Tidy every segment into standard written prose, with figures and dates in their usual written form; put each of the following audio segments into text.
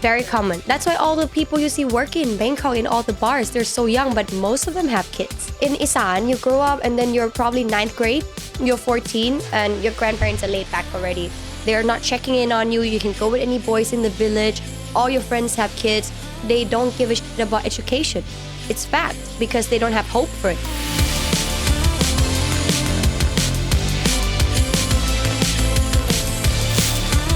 very common. That's why all the people you see working in Bangkok in all the bars, they're so young, but most of them have kids. In Isaan, you grow up and then you're probably 9th grade, you're 14, and your grandparents are laid back already. They're not checking in on you. You can go with any boys in the village. All your friends have kids. They don't give a shit about education. It's fact because they don't have hope for it.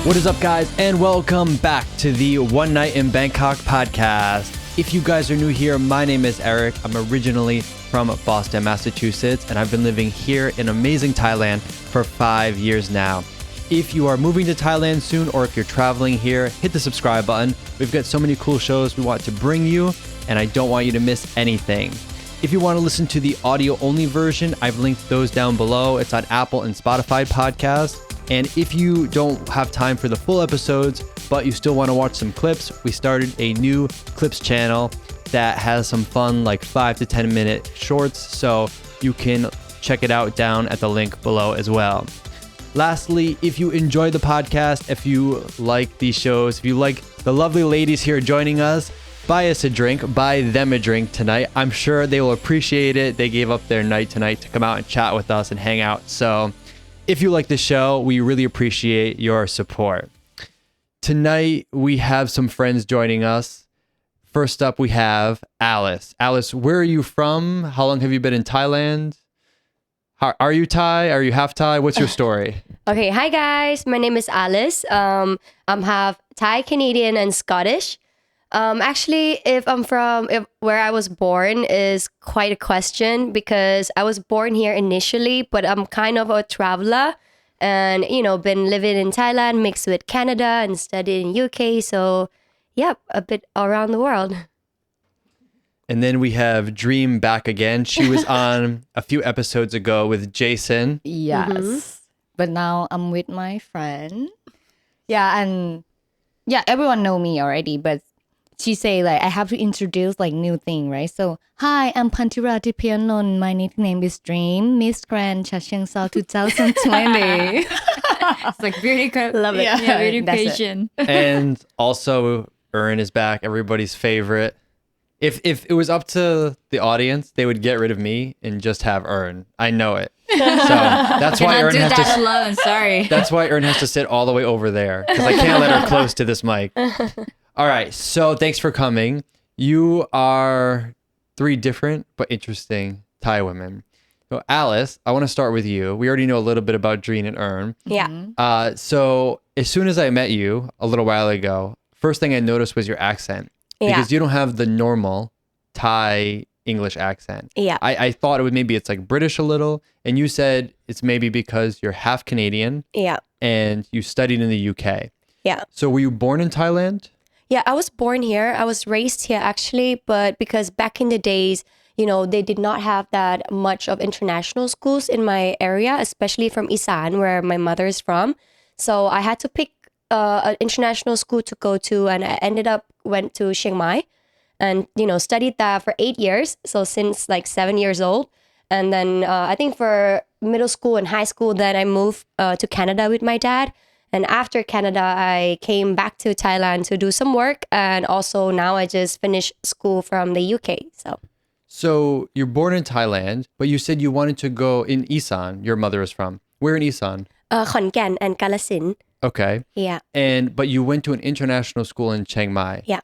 What is up, guys, and welcome back to the One Night in Bangkok podcast. If you guys are new here, my name is Eric. I'm originally from Boston, Massachusetts, and I've been living here in amazing Thailand for 5 years now. If you are moving to Thailand soon, or if you're traveling here, hit the subscribe button. We've got so many cool shows we want to bring you, and I don't want you to miss anything. If you want to listen to the audio-only version, I've linked those down below. It's on Apple and Spotify podcasts. And if you don't have time for the full episodes, but you still want to watch some clips, we started a new clips channel that has some fun, like 5 to 10 minute shorts. So you can check it out down at the link below as well. Lastly, if you enjoy the podcast, if you like these shows, if you like the lovely ladies here joining us, buy us a drink, buy them a drink tonight. I'm sure they will appreciate it. They gave up their night tonight to come out and chat with us and hang out. So if you like the show, we really appreciate your support. Tonight, we have some friends joining us. First up, we have Alice. Alice, where are you from? How long have you been in Thailand? Are you Thai? Are you half Thai? What's your story? Okay, hi guys. My name is Alice. I'm half Thai, Canadian, and Scottish. Actually, if where I was born is quite a question because I was born here initially, but I'm kind of a traveler and, been living in Thailand mixed with Canada and studied in UK. So, a bit around the world. And then we have Dream back again. She was on a few episodes ago with Jason. Yes. Mm-hmm. But now I'm with my friend. Everyone know me already, but she say like I have to introduce like new thing, right? So, hi, I'm Pantira Tipianon. My nickname is Dream, Miss Grand Chiang Rai 2020. It's like very love it. Yeah, very patient. And also, Earn is back, everybody's favorite. If it was up to the audience, they would get rid of me and just have Earn. I know it. So that's why Earn has to alone. Sorry. That's why Earn has to sit all the way over there because I can't let her close to this mic. All right. So thanks for coming. You are 3 different but interesting Thai women. So Alice, I want to start with you. We already know a little bit about Dreen and Earn. Yeah. So as soon as I met you a little while ago, first thing I noticed was your accent. Because you don't have the normal Thai English accent. Yeah. I thought it's like British a little. And you said it's maybe because you're half Canadian. Yeah. And you studied in the UK. Yeah. So were you born in Thailand? Yeah, I was born here. I was raised here actually. But because back in the days, they did not have that much of international schools in my area, especially from Isaan, where my mother is from. So I had to pick an international school to go to, and I went to Chiang Rai and studied that for 8 years, so since like 7 years old. And then I think for middle school and high school then I moved to Canada with my dad, and after Canada I came back to Thailand to do some work, and also now I just finished school from the UK. So you're born in Thailand, but you said you wanted to go in Isaan. Your mother is from where in Isaan? Khon Kaen and Kalasin. Okay. Yeah. But you went to an international school in Chiang Mai. Yeah.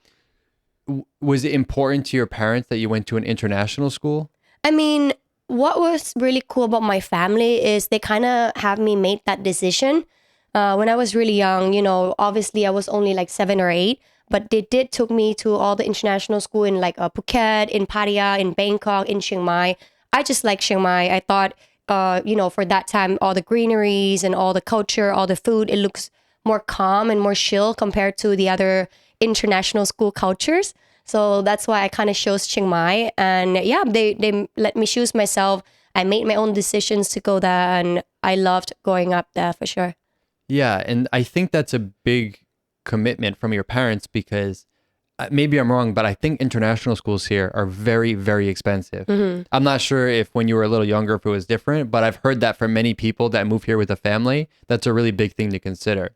Was it important to your parents that you went to an international school? I mean, what was really cool about my family is they kind of have me make that decision. When I was really young, obviously I was only like 7 or 8, but they did took me to all the international school in like Phuket, in Pattaya, in Bangkok, in Chiang Mai. I just like Chiang Mai. I thought for that time, all the greeneries and all the culture, all the food, it looks more calm and more chill compared to the other international school cultures. So that's why I kind of chose Chiang Mai. And they let me choose myself. I made my own decisions to go there, and I loved growing up there for sure. Yeah, and I think that's a big commitment from your parents because maybe I'm wrong, but I think international schools here are very, very expensive. Mm-hmm. I'm not sure if when you were a little younger, if it was different, but I've heard that from many people that move here with a family, that's a really big thing to consider.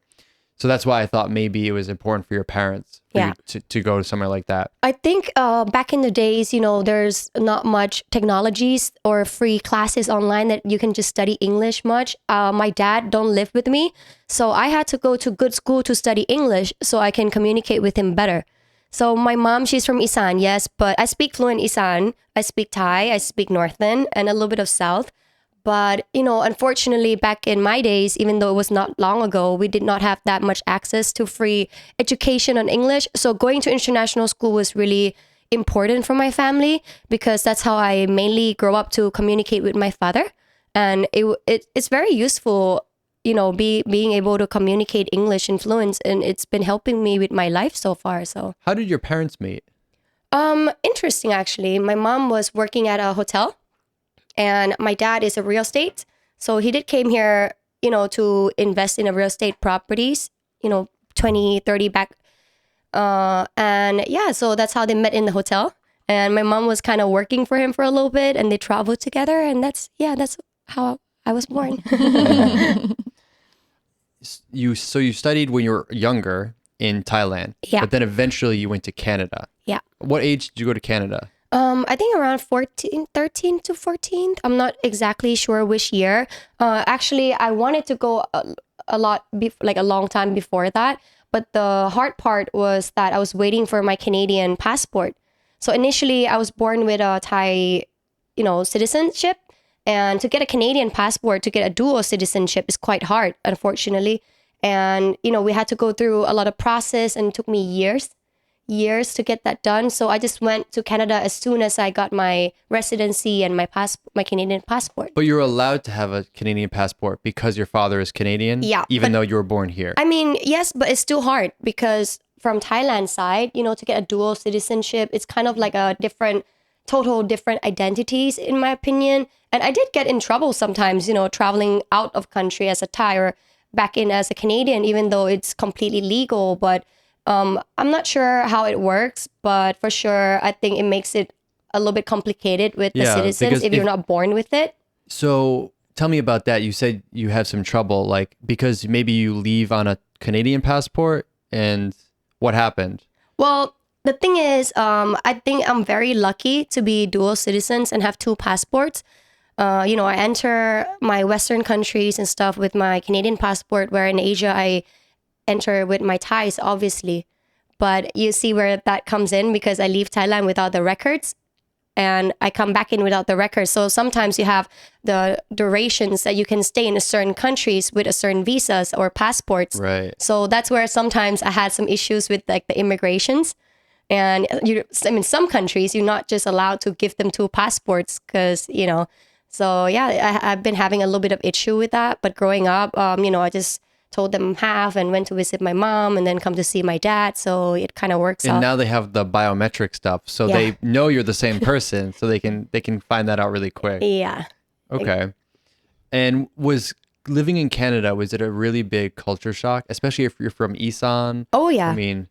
So that's why I thought maybe it was important for your parents for Yeah. you to go to somewhere like that. I think back in the days, there's not much technologies or free classes online that you can just study English much. My dad don't live with me, so I had to go to good school to study English so I can communicate with him better. So my mom, she's from Isaan, yes, but I speak fluent Isaan. I speak Thai, I speak Northern, and a little bit of South. But, unfortunately, back in my days, even though it was not long ago, we did not have that much access to free education on English. So going to international school was really important for my family because that's how I mainly grow up to communicate with my father. And it's very useful, being able to communicate English in fluence. And it's been helping me with my life so far. So How did your parents meet? interesting, actually. My mom was working at a hotel. And my dad is a real estate. So he did came here, to invest in a real estate properties, 20, 30 back. And yeah, so that's how they met in the hotel. And my mom was kind of working for him for a little bit and they traveled together. And that's how I was born. You studied when you were younger in Thailand. Yeah. But then eventually you went to Canada. Yeah. What age did you go to Canada? I think around 13 to 14. I'm not exactly sure which year. Actually, I wanted to go a long time before that. But the hard part was that I was waiting for my Canadian passport. So initially, I was born with a Thai, citizenship. And to get a Canadian passport, to get a dual citizenship is quite hard, unfortunately. And, we had to go through a lot of process and it took me years to get that done. So I just went to Canada as soon as I got my residency and my Canadian passport. But you're allowed to have a Canadian passport because your father is Canadian? Yeah, Even though you were born here? I mean, yes, but it's still hard because from Thailand side, to get a dual citizenship, it's kind of like a total different identities in my opinion. And I did get in trouble sometimes, traveling out of country as a Thai or back in as a Canadian, even though it's completely legal. But I'm not sure how it works, but for sure, I think it makes it a little bit complicated with the citizens if you're not born with it. So tell me about that. You said you have some trouble, because maybe you leave on a Canadian passport, and what happened? Well, the thing is, I think I'm very lucky to be dual citizens and have two passports. I enter my Western countries and stuff with my Canadian passport, where in Asia, I enter with my Thais, obviously. But you see where that comes in because I leave Thailand without the records and I come back in without the records. So sometimes you have the durations that you can stay in a certain countries with a certain visas or passports. Right. So that's where sometimes I had some issues with the immigrations. And some countries, you're not just allowed to give them two passports because, So yeah, I've been having a little bit of issue with that. But growing up, I just told them half and went to visit my mom and then come to see my dad. So it kind of works out. And now they have the biometric stuff. So they know you're the same person. So they can find that out really quick. Yeah. Okay. And was living in Canada, was it a really big culture shock? Especially if you're from Isaan? Oh, yeah. I mean,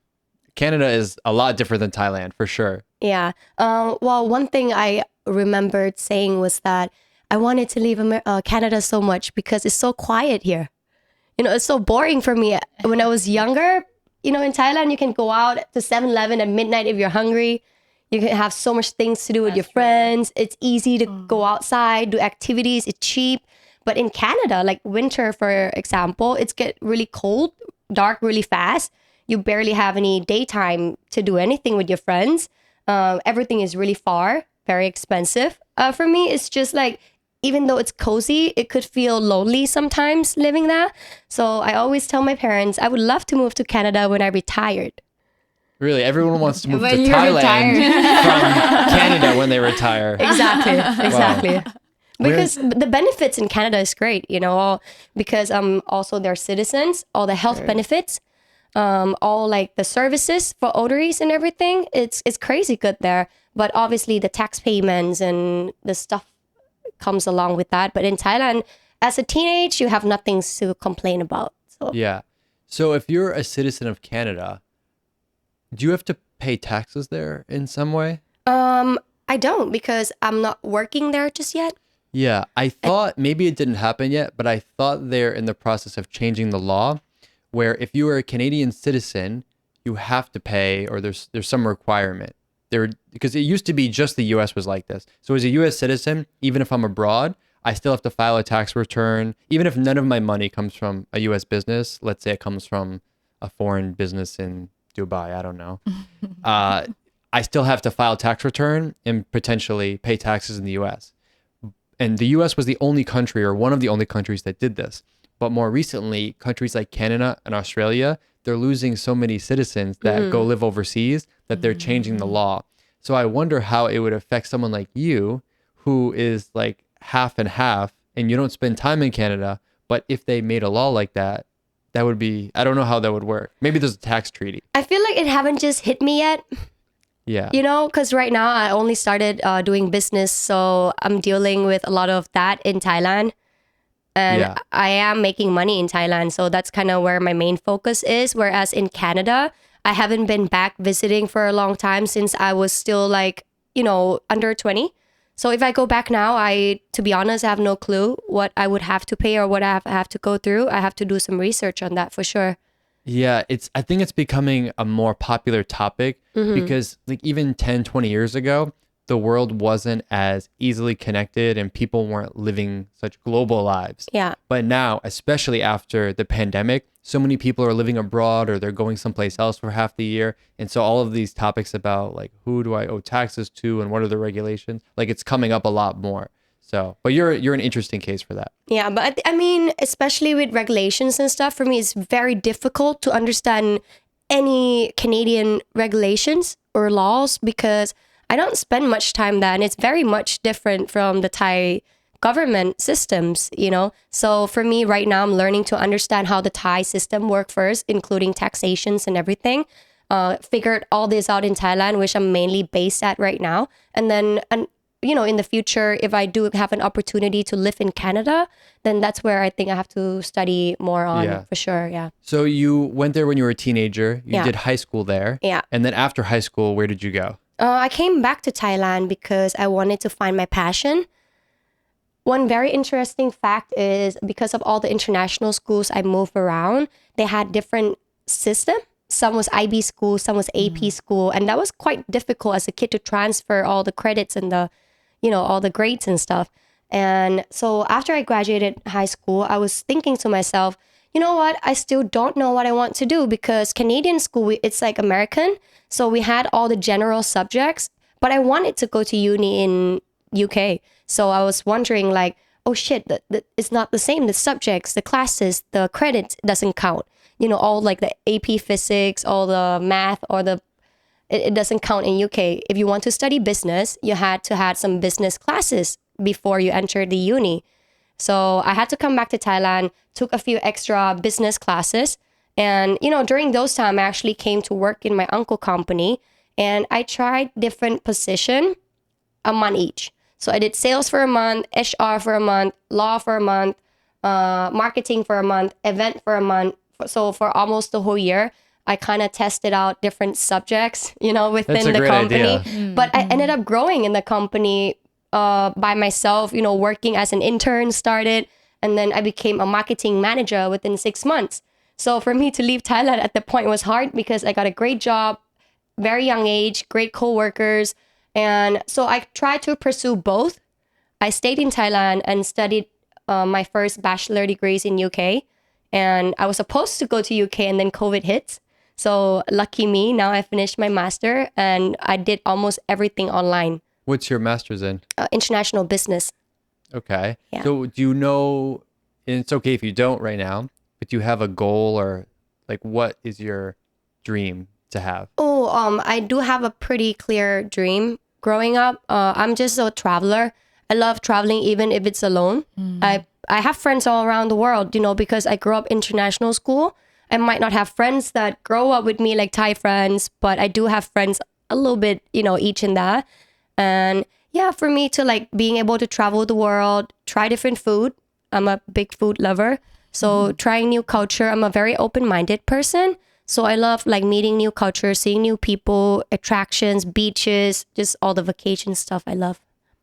Canada is a lot different than Thailand, for sure. Yeah. Well, one thing I remembered saying was that I wanted to leave Canada so much because it's so quiet here. It's so boring for me. When I was younger, in Thailand, you can go out to 7-Eleven at midnight if you're hungry. You can have so much things to do with your friends. It's easy to go outside, do activities. It's cheap. But in Canada, like winter, for example, it's get really cold, dark really fast. You barely have any daytime to do anything with your friends. Everything is really far, very expensive. For me, it's just like, even though it's cozy, it could feel lonely sometimes living there. So I always tell my parents, I would love to move to Canada when I retired. Really? Everyone wants to move to When you're Thailand from Canada when they retire. Exactly. Wow. Because the benefits in Canada is great, because also they're citizens, all the health benefits, all like the services for oldies and everything. It's crazy good there. But obviously the tax payments and the stuff comes along with that. But in Thailand, as a teenage, you have nothing to complain about. So Yeah. So if you're a citizen of Canada, do you have to pay taxes there in some way? I don't because I'm not working there just yet. Yeah. I thought maybe it didn't happen yet, but I thought they're in the process of changing the law where if you are a Canadian citizen, you have to pay, or there's some requirement there, because it used to be just the US was like this. So as a US citizen, even if I'm abroad, I still have to file a tax return, even if none of my money comes from a US business. Let's say it comes from a foreign business in Dubai, I don't know. I still have to file tax return and potentially pay taxes in the US. And the US was the only country, or one of the only countries, that did this. But more recently, countries like Canada and Australia, they're losing so many citizens that go live overseas that they're changing the law. So I wonder how it would affect someone like you, who is like half and half, and you don't spend time in Canada. But if they made a law like that, that would be, I don't know how that would work. Maybe there's a tax treaty. I feel like it haven't just hit me yet. Yeah. You know, because right now I only started doing business. So I'm dealing with a lot of that in Thailand. And Yeah. I am making money in Thailand. So that's kind of where my main focus is. Whereas in Canada, I haven't been back visiting for a long time since I was still like, under 20. So if I go back now, to be honest, I have no clue what I would have to pay or what I have to go through. I have to do some research on that for sure. Yeah, I think it's becoming a more popular topic because like even 10, 20 years ago, the world wasn't as easily connected and people weren't living such global lives. Yeah. But now, especially after the pandemic, so many people are living abroad or they're going someplace else for half the year. And so all of these topics about like, who do I owe taxes to and what are the regulations? Like it's coming up a lot more. So, but you're an interesting case for that. Yeah, but I mean, especially with regulations and stuff, for me, it's very difficult to understand any Canadian regulations or laws because I don't spend much time there, and it's very much different from the Thai government systems, So for me right now, I'm learning to understand how the Thai system works first, including taxations and everything. Figured all this out in Thailand, which I'm mainly based at right now. And then, in the future, if I do have an opportunity to live in Canada, then that's where I think I have to study more on for sure. Yeah. So you went there when you were a teenager. You did high school there. Yeah. And then after high school, where did you go? I came back to Thailand because I wanted to find my passion. One very interesting fact is because of all the international schools I moved around, they had different systems. Some was IB school, some was AP school. And that was quite difficult as a kid to transfer all the credits and all the grades and stuff. And so after I graduated high school, I was thinking to myself, you know what? I still don't know what I want to do because Canadian school, it's like American. So we had all the general subjects, but I wanted to go to uni in UK. So I was wondering like, oh shit, it's not the same. The subjects, the classes, the credits doesn't count. All like the AP physics, all the math or it doesn't count in UK. If you want to study business, you had to have some business classes before you entered the uni. So I had to come back to Thailand, took a few extra business classes. And, during those time, I actually came to work in my uncle company and I tried different position a month each. So I did sales for a month, HR for a month, law for a month, marketing for a month, event for a month. So for almost the whole year, I kind of tested out different subjects, within the company. But I ended up growing in the company by myself, working as an intern started. And then I became a marketing manager within 6 months. So for me to leave Thailand at the point was hard because I got a great job, very young age, great co-workers. And so I tried to pursue both. I stayed in Thailand and studied my first bachelor degrees in UK. And I was supposed to go to UK and then COVID hits. So lucky me, now I finished my master and I did almost everything online. What's your master's in? International business. Okay. Yeah. So do you know, and it's okay if you don't right now, but do you have a goal or like what is your dream to have? I do have a pretty clear dream growing up. I'm just a traveler. I love traveling even if it's alone. I have friends all around the world, because I grew up international school. I might not have friends that grow up with me like Thai friends, but I do have friends a little bit, each in that. And yeah, for me to like being able to travel the world, try different food. I'm a big food lover. So trying new culture, I'm a very open-minded person. So I love like meeting new culture, seeing new people, attractions, beaches, just all the vacation stuff I love.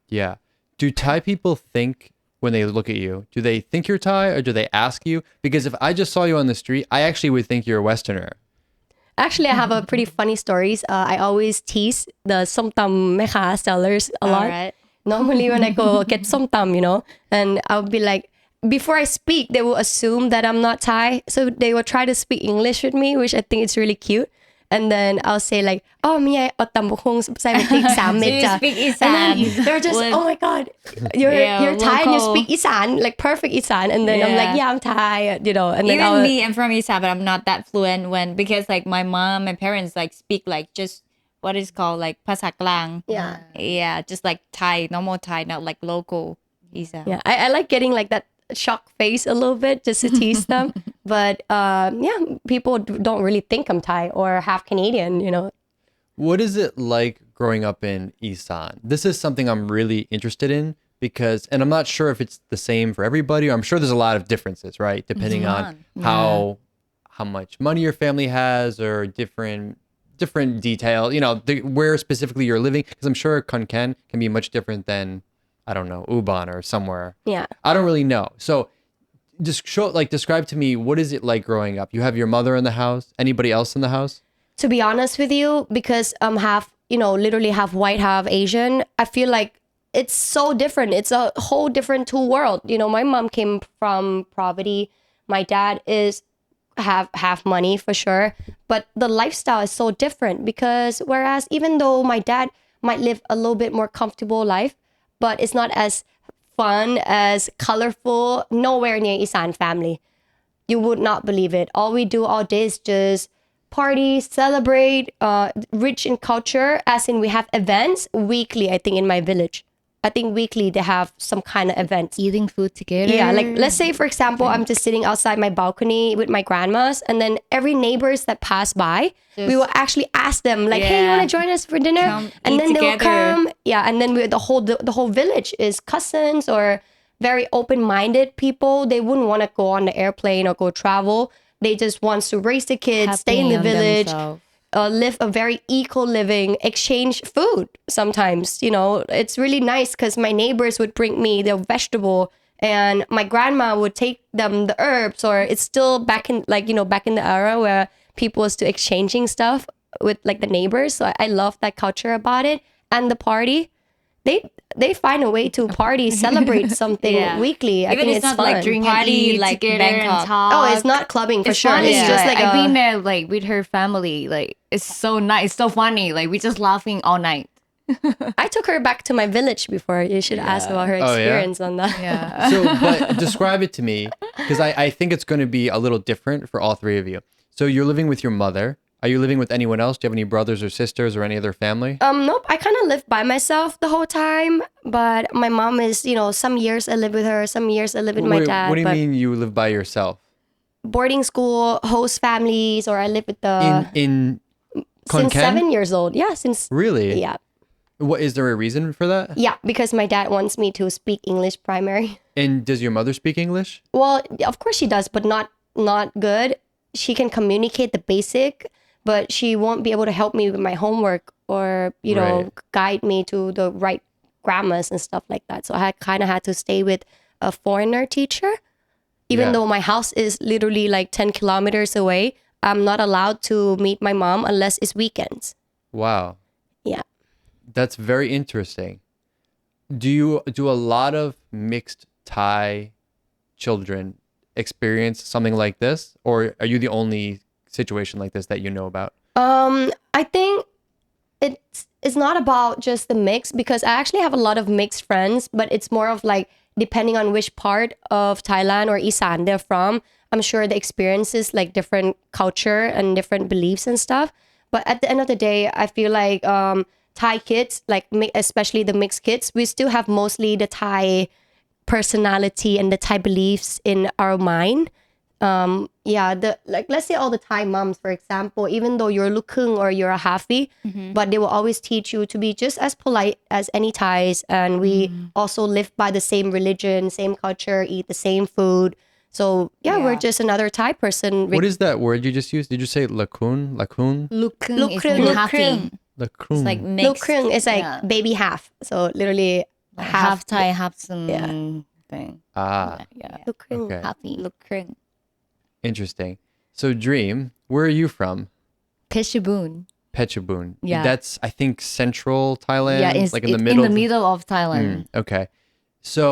Yeah. Do Thai people think when they look at you? Do they think you're Thai or do they ask you? Because if I just saw you on the street, I actually would think you're a Westerner. Actually, I have a pretty funny stories. I always tease the somtam mecha sellers a lot. Alright. Normally when I go get somtam, and I'll be like, before I speak, they will assume that I'm not Thai. So they will try to speak English with me, which I think is really cute. And then I'll say like, oh, mi au tam bu khong sai một tiếng Sám So mệt you cha. speak And Isaan. then they're just, With- oh my God, you're Thai and you local. speak Isaan, like perfect Isaan. And then I'm like, Yeah. yeah, I'm Thai, and then Even me, I'm from Isaan, but I'm not that fluent because like my mom and parents like speak like just what is called like ภาษากลาง Yeah. just like Thai, normal Thai, not like local Isaan. Yeah, I like getting like that shock face a little bit just to tease them. But people don't really think I'm Thai or half Canadian. What is it like growing up in Isaan? This is something I'm really interested in because, and I'm not sure if it's the same for everybody. I'm sure there's a lot of differences, right? Depending on how much money your family has or different detail, where specifically you're living. Because I'm sure Konkan can be much different than, I don't know, Ubon or somewhere. Yeah. I don't really know. So just describe to me, what is it like growing up? You have your mother in the house. Anybody else in the house? To be honest with you, because I'm half, literally half white, half Asian, I feel like it's so different. It's a whole different two world. My mom came from poverty. My dad is have money for sure, but the lifestyle is so different because whereas even though my dad might live a little bit more comfortable life, but it's not as fun, as colorful, nowhere near Isaan family. You would not believe it. All we do all day is just party, celebrate, rich in culture, as in we have events weekly, I think, in my village. I think weekly they have some kind of events. Eating food together. Yeah, like let's say for example, I'm just sitting outside my balcony with my grandmas, and then every neighbors that pass by, we will actually ask them like, "Hey, you want to join us for dinner?" Come and eat then they will together. come. Yeah, and then the whole village is cousins or very open-minded people. They wouldn't want to go on the airplane or go travel. They just want to raise the kids, stay in the Happy on village. themselves. Live a very eco living, exchange food sometimes. It's really nice because my neighbors would bring me the vegetable and my grandma would take them the herbs, or it's still back in back in the era where people was to exchanging stuff with like the neighbors. So I love that culture about it. And the party, they find a way to party, celebrate something Yeah. weekly. I Even think it's it's not like fun. drink Party Party like together Bangkok. and talk. Oh, it's not clubbing for It's sure. funny. It's just like I've been a, there like with her family. Like it's so nice, so funny. Like we just laughing all night. I took her back to my village before. You should ask about her Oh, yeah? experience on that. Yeah. So, but describe it to me, because I think it's going to be a little different for all three of you. So you're living with your mother. Are you living with anyone else? Do you have any brothers or sisters or any other family? Nope. I kind of lived by myself the whole time, but my mom is, some years I live with her, some years I live with my dad. What do you but mean you live by yourself? boarding school, host families, or I live with the In since Konkan? 7 years old. Yeah, since Really? yeah, What is there a reason for that? yeah, because my dad wants me to speak English primary. And does your mother speak English? Well, of course she does, but not good. She can communicate the basic, but she won't be able to help me with my homework or Right. guide me to the right grammars and stuff like that. So I kind of had to stay with a foreigner teacher, even Yeah. though my house is literally like 10 kilometers away. I'm not allowed to meet my mom unless it's weekends. Wow. Yeah. That's very interesting. Do a lot of mixed Thai children experience something like this, or are you the only situation like this that you know about? I think it's not about just the mix, because I actually have a lot of mixed friends, but it's more of like depending on which part of Thailand or Isaan they're from. I'm sure the experiences like different culture and different beliefs and stuff. But at the end of the day, I feel like Thai kids, like especially the mixed kids, we still have mostly the Thai personality and the Thai beliefs in our mind. Let's say all the Thai moms, for example, even though you're Lukhung or you're a Hafi, but they will always teach you to be just as polite as any Thais. And we also live by the same religion, same culture, eat the same food. So we're just another Thai person. What is that word you just used? Did you say lakun? Lakun? Lukrung is Lukrung. happy. Lakun. It's like mixed. Lukrung is like Yeah. baby half. So literally Half Thai, half some thing. Ah, Yeah. okay. Happy. ลูกครึ่ง Interesting. So Dream, where are you from? Phetchabun. Phetchabun. Yeah. That's, I think, central Thailand, Yeah, it's like in the it's middle. in the middle of Thailand. Okay. So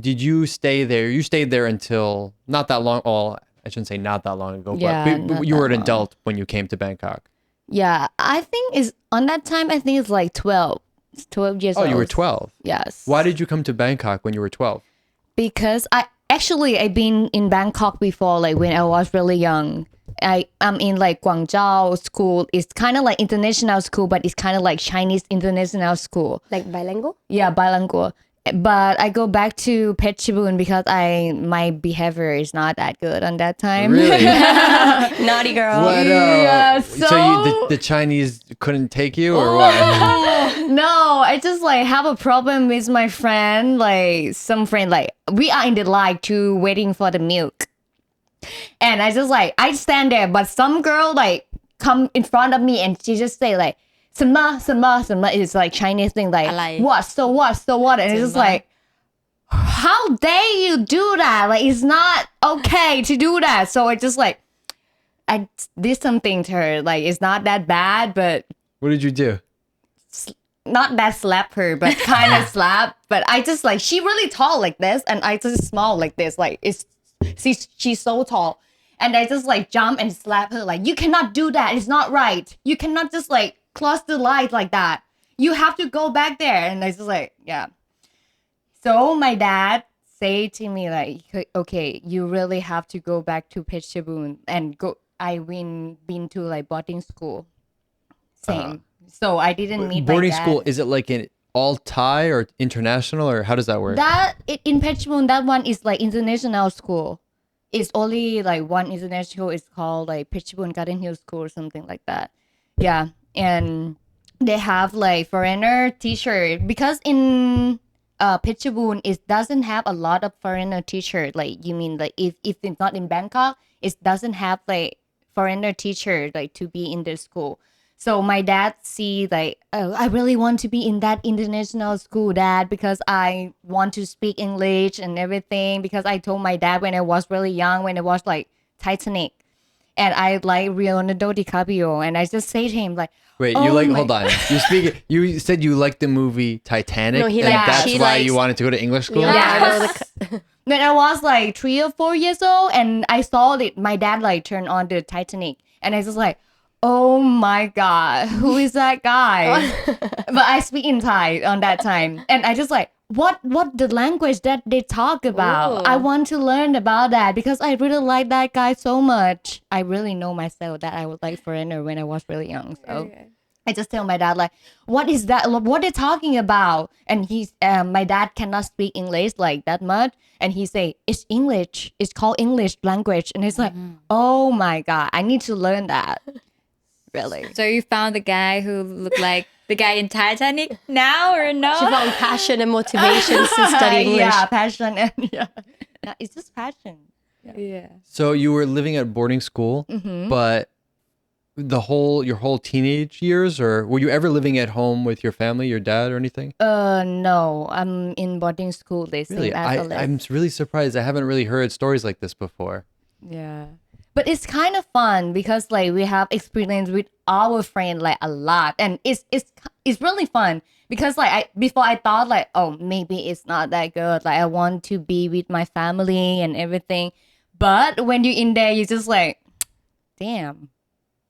did you stay there? You stayed there until not that long. Well, I shouldn't say not that long ago, Yeah, but not you were that an long. adult when you came to Bangkok. Yeah, I think it's on that time. I think it's like 12. It's 12 years Oh, old. you were 12. Yes. Why did you come to Bangkok when you were 12? Because I've been in Bangkok before, like when I was really young. I'm in like Guangzhou school. It's kind of like international school, but it's kind of like Chinese international school. Like bilingual? Yeah, bilingual. But I go back to Phetchabun because my behavior is not that good on that time. Really? Naughty girl. What? Yeah, The Chinese couldn't take you or what? No, I just like have a problem with my friend. Like some friend, like we are in the line to waiting for the milk, and I just like I stand there, but some girl like come in front of me and she just say like 什么什么什么 is like Chinese thing like อะไร what so what so what, and it's just like how dare you do that? Like it's not okay to do that. So I just like I did something to her. Like it's not that bad, but What did you do? not that slap her, but kind of slap. But I just like she really tall like this, and I just small like this. Like she's so tall, and I just like jump and slap her. Like you cannot do that. It's not right. You cannot just like cross the line like that. You have to go back there. And I just like yeah. So my dad say to me like, okay, you really have to go back to Phetchabun and go. I been to like boarding school. Same. So I didn't meet Boarding my dad. school, is it like an all Thai or international or how does that work? In Phetchabun, that one is like international school. It's only like one international. It's called like Phetchabun Garden Hill School or something like that. Yeah, and they have like foreigner teacher because in Phetchabun it doesn't have a lot of foreigner teacher. Like you mean like if it's not in Bangkok, it doesn't have like foreigner teacher like to be in the school. So my dad see like, oh, I really want to be in that international school, Dad, because I want to speak English and everything. Because I told my dad when I was really young, when I was like Titanic, and I like Leonardo DiCaprio, and I just say to him like, Wait, oh you like? my- Hold on. You said you liked the movie Titanic, No, he and liked- that's she why likes- you wanted to go to English school. Yeah, I know Yes. When I was like 3 or 4 years old, and I saw that my dad like turn on the Titanic, and I just like, oh my god, who is that guy? But I speak in Thai on that time, and I just like, what the language that they talk about? Oh. I want to learn about that because I really like that guy so much. I really know myself that I was like foreigner when I was really young, so. I just tell my dad like, what is that? What they talking about? And he's my dad cannot speak English like that much, and he say it's English. It's called English language, and it's like, oh my god, I need to learn that. Really? So you found the guy who looked like the guy in Titanic now or no? She found passion and motivation to study English. Yeah, passion and yeah, no, it's just passion. Yeah. So you were living at boarding school, but your whole teenage years, or were you ever living at home with your family, your dad or anything? No, I'm in boarding school. They say Really, I'm really surprised. I haven't really heard stories like this before. Yeah. But it's kind of fun because like we have experience with our friend like a lot, and it's really fun because like before I thought like, oh, maybe it's not that good, like I want to be with my family and everything, but when you're in there you just like, damn,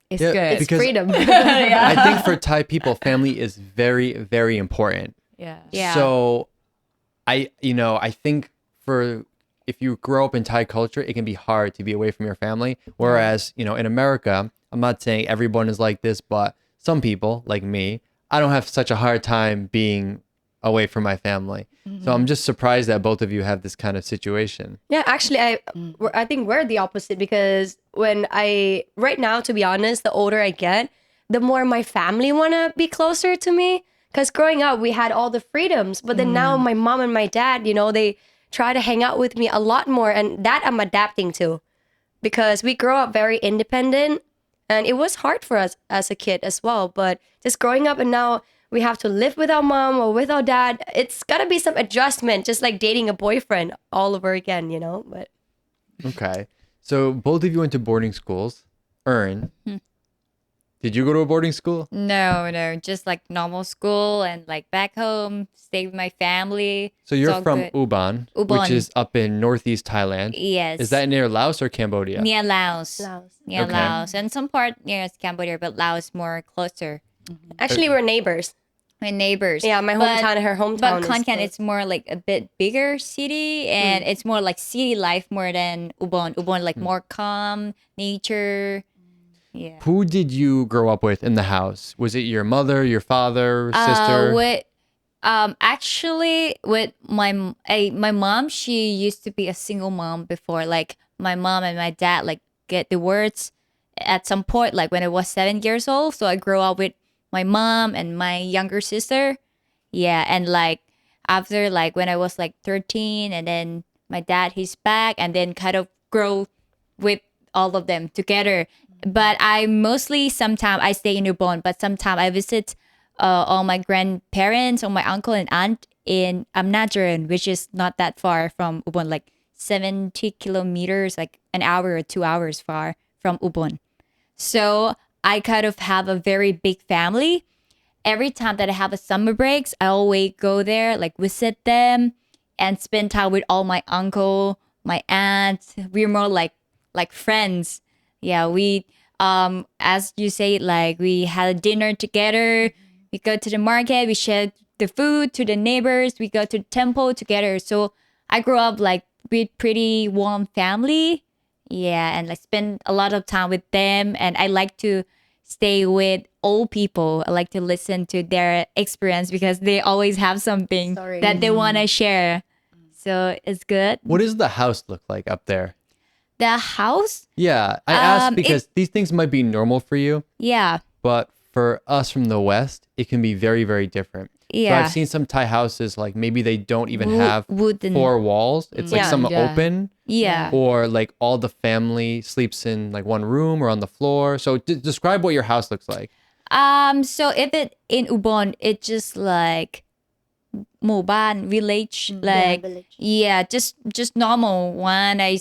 it's Yeah, good. It's because- freedom. I think for Thai people, family is very, very important. Yeah. Yeah. So I think if you grow up in Thai culture, it can be hard to be away from your family. Whereas, in America, I'm not saying everyone is like this, but some people like me, I don't have such a hard time being away from my family. So I'm just surprised that both of you have this kind of situation. Yeah, actually, I think we're the opposite because right now, to be honest, the older I get, the more my family want to be closer to me. Because growing up, we had all the freedoms. But then now my mom and my dad, they try to hang out with me a lot more. And that I'm adapting to because we grow up very independent. And it was hard for us as a kid as well. But just growing up and now we have to live with our mom or with our dad. It's gotta be some adjustment, just like dating a boyfriend all over again, you know. But Okay. So both of you went to boarding schools. Earn. Did you go to a boarding school? No, just like normal school and like back home, stay with my family. So It's you're all from good. Ubon, Ubon. which is up in northeast Thailand. Yes. Is that near Laos or Cambodia? near Laos? Laos. Near Okay. Laos. And some part near Cambodia, but Laos more closer. actually, we're neighbors. My neighbors. Yeah, my But- hometown and her hometown. But is Khon Kaen, close. it's more like a bit bigger city, and it's more like city life more than Ubon. Ubon like more calm nature. Yeah. Who did you grow up with in the house? Was it your mother, your father, sister? With actually with my mom, she used to be a single mom before. Like my mom and my dad like get divorced at some point, like when I was 7 years old. So I grew up with my mom and my younger sister. Yeah, and like after like when I was like 13, and then my dad he's back, and then kind of grow with all of them together. But I mostly sometimes I stay in Ubon, but sometimes I visit all my grandparents or my uncle and aunt in Amnajaran, which is not that far from Ubon, like 70 kilometers, like an hour or 2 hours far from Ubon. So I kind of have a very big family. Every time that I have a summer breaks, I always go there, like visit them and spend time with all my uncle, my aunt. We're more like friends. Yeah, we as you say, like we had a dinner together. We go to the market, we share the food to the neighbors, we go to the temple together. So I grew up like with pretty warm family. Yeah, and like spend a lot of time with them, and I like to stay with old people. I like to listen to their experience because they always have something Stories. that they want to share. So it's good. What does the house look like up there? The house, Yeah, I asked because these things might be normal for you, yeah, but for us from the West, it can be very, very different. So yeah. I've seen some Thai houses, like maybe they don't even have wooden. 4 walls. It's like Yeah. some Yeah. open, Yeah. or like all the family sleeps in like one room or on the floor. So describe what your house looks like. So if it in Ubon, it's just like หมู่บ้าน village, like village. yeah, just normal one. I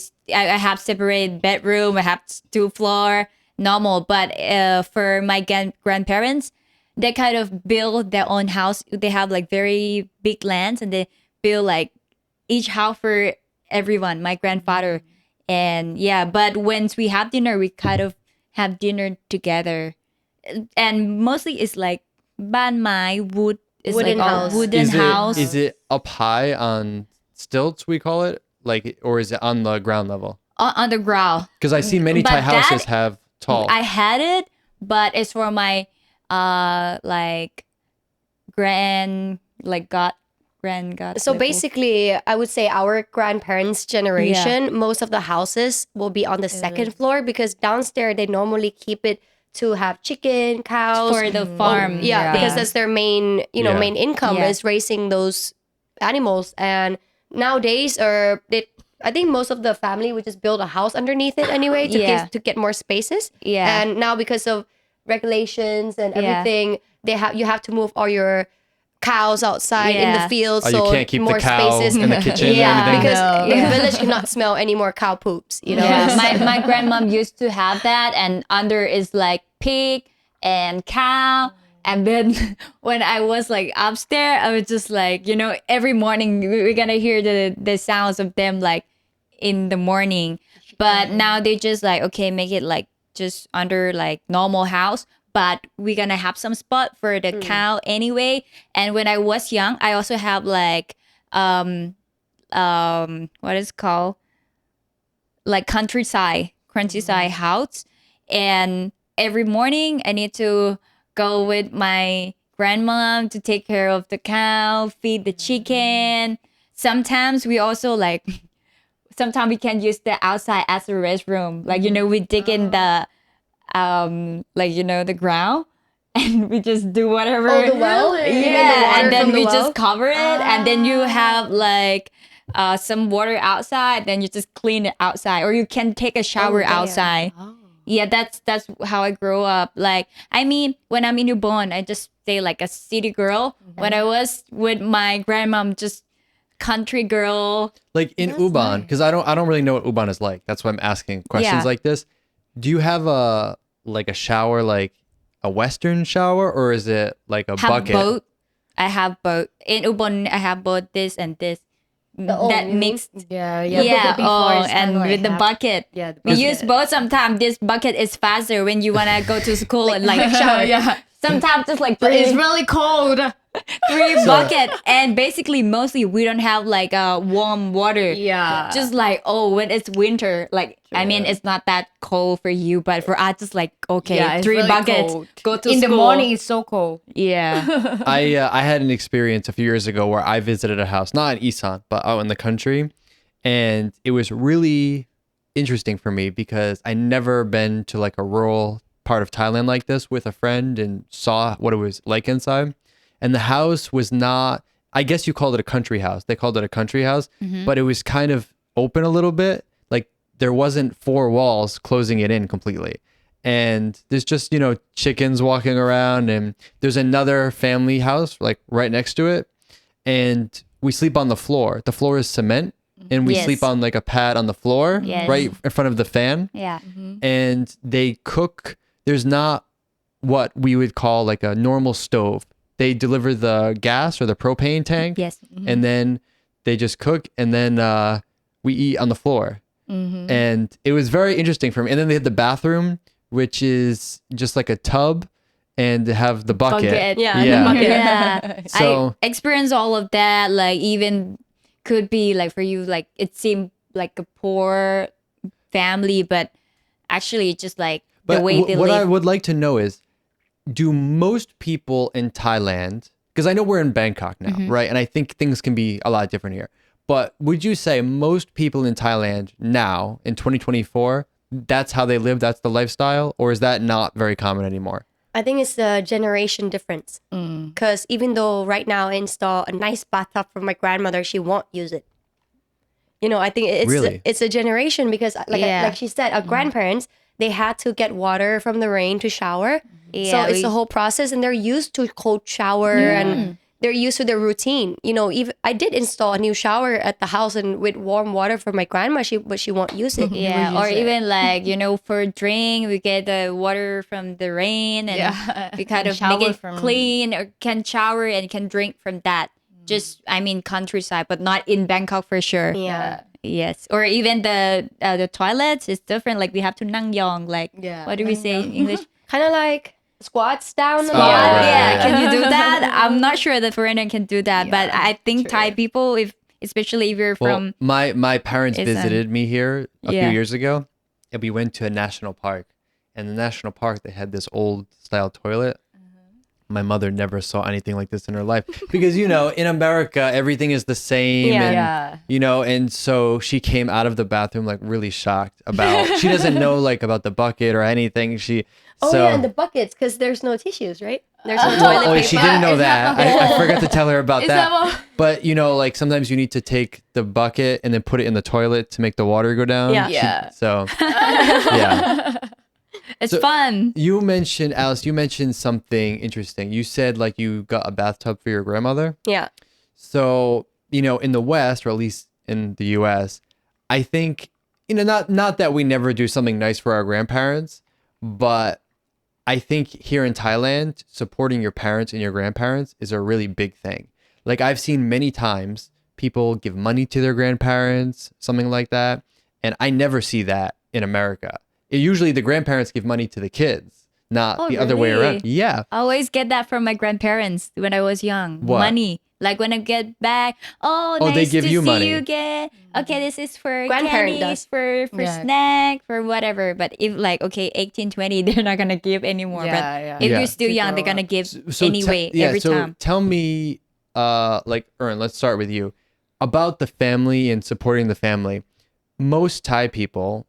have separate bedroom. I have 2 floor, normal. But for my grandparents, they kind of build their own house. They have like very big lands, and they build like each house for everyone. My grandfather, and yeah. But once we have dinner, we kind of have dinner together, and mostly it's like บ้านไม้ wood. It's Wooden like house. a wooden house. Is it up high on stilts, we call it? Like, or is it on the ground level? On the ground. Because I see many But Thai houses that- have tall. I had it, but it's for my like god. So basically, I would say our grandparents' generation, most of the houses will be on the second floor because downstairs they normally keep it to have chicken, cows. for the farm. Yeah, because that's their main, Yeah. main income Yeah. is raising those animals. And nowadays, I think most of the family would just build a house underneath it anyway Yeah. to get more spaces. Yeah. And now because of regulations and Yeah. everything, you have to move all your cows outside in the Yeah. fields, Oh, so you can't keep more the cow spaces. in the kitchen Yeah, or anything? because No. the Yeah. village cannot smell any more cow poops. Yeah, my grandmom used to have that, and under is like pig and cow. And then when I was like upstairs, I was just like, every morning we're gonna hear the sounds of them like in the morning. But now they just like, okay, make it like just under like normal house. But we're gonna have some spot for the cow anyway. And when I was young, I also have like what is it called? Like countryside house. And every morning I need to go with my grandmom to take care of the cow, feed the chicken. Sometimes we also like sometimes we can use the outside as a restroom. Like, we dig in the the ground and we just do whatever. Oh, the well? You mean the Yeah, water and then from the we well? just cover it, and then you have like some water outside, then you just clean it outside, or you can take a shower damn. outside. Yeah, that's how I grew up. Like, I mean, when I'm in Ubon, I just stay like a city girl. When I was with my grandmom, just country girl. Like in Ubon, because I don't really know what Ubon is like. That's why I'm asking questions Yeah. like this. Do you have a shower, like a Western shower, or is it like a Have bucket? both. I have both. In Ubon, I have both this and this. old That you mean? mixed. Yeah, Yeah, before it's and kinda like with the half- bucket. Yeah, the We bucket. use both sometimes. This bucket is faster when you want to go to school and like shower. Yeah. Sometimes just like But it's three, really cold. three bucket. And basically, mostly we don't have like warm water. Yeah. Just like, when it's winter, like, I mean, it's not that cold for you, but for us, just like, okay, Yeah, it's three really buckets, cold. go to In school. the morning, it's so cold. Yeah. I had an experience a few years ago where I visited a house, not in Isaan, but out in the country, and it was really interesting for me because I never been to like a rural part of Thailand like this with a friend and saw what it was like inside. And the house was not, I guess you called it a country house. They called it a country house, but it was kind of open a little bit. Like there wasn't four walls closing it in completely. And there's just, chickens walking around, and there's another family house like right next to it. And we sleep on the floor. The floor is cement, and we Yes. sleep on like a pad on the floor Yes. right in front of the fan. Yeah. And they cook. There's not what we would call like a normal stove. They deliver the gas or the propane tank, Yes. and then they just cook, and then we eat on the floor. And it was very interesting for me. And then they had the bathroom, which is just like a tub, and they have the bucket. Bucket. Yeah, Yeah. the bucket. Yeah. So- I experienced all of that. Like, even could be like for you, like it seemed like a poor family, but actually it's just like the But way they what I live. would like to know is, do most people in Thailand, because I know we're in Bangkok now, Mm-hmm. right? And I think things can be a lot different here. But would you say most people in Thailand now in 2024, that's how they live, that's the lifestyle? Or is that not very common anymore? I think it's the generation difference. Because even though right now I install a nice bathtub for my grandmother, she won't use it. I think Really? it's a generation because Yeah. like she said, our grandparents, they had to get water from the rain to shower. Yeah, So it's we- the whole process, and they're used to cold shower and they're used to their routine. Even I did install a new shower at the house and with warm water for my grandma, but she won't use it. Yeah, or even like for drink, we get the water from the rain, and Yeah. we kind of Shower make it from- clean, or can shower and can drink from that. Just countryside, but not in Bangkok for sure. Yeah. Yes, or even the toilets is different. Like we have to nang yong. Like Yeah, what do we say in English? Kind of like squats down. Squat, right. Yeah, can you do that? I'm not sure the foreigner can do that, but I think Thai people, especially if you're Well, from my parents Isaan. visited me here a Yeah. few years ago, and we went to a national park. And the national park, they had this old style toilet. My mother never saw anything like this in her life because, in America, everything is the same. Yeah. And, Yeah. and so she came out of the bathroom like really shocked about, she doesn't know like about the bucket or anything. Oh So, yeah, and the buckets because there's no tissues, right? There's no well, toilet paper. she didn't know Is that. that I forgot to tell her about Is that. that what- But like sometimes you need to take the bucket and then put it in the toilet to make the water go down. Yeah. Yeah. So yeah. it's So- fun. You mentioned, Alice, something interesting. You said like you got a bathtub for your grandmother. Yeah. So, in the West, or at least in the US, I think, not that we never do something nice for our grandparents, but I think here in Thailand, supporting your parents and your grandparents is a really big thing. Like I've seen many times people give money to their grandparents, something like that. And I never see that in America. Usually the grandparents give money to the kids, not Oh, the other way really? around. Yeah. I always get that from my grandparents when I was young. What? Money. Like when I get back, Oh, nice they give to you see money. you again. Okay, this is for Grandparent candies, does. for Yeah. snack, for whatever. But if like 18, 20, they're not gonna give anymore. Yeah, but yeah. if Yeah. you're still To young, grow they're gonna up. give So anyway every so time. tell me, like Ern, let's start with you about the family and supporting the family. Most Thai people,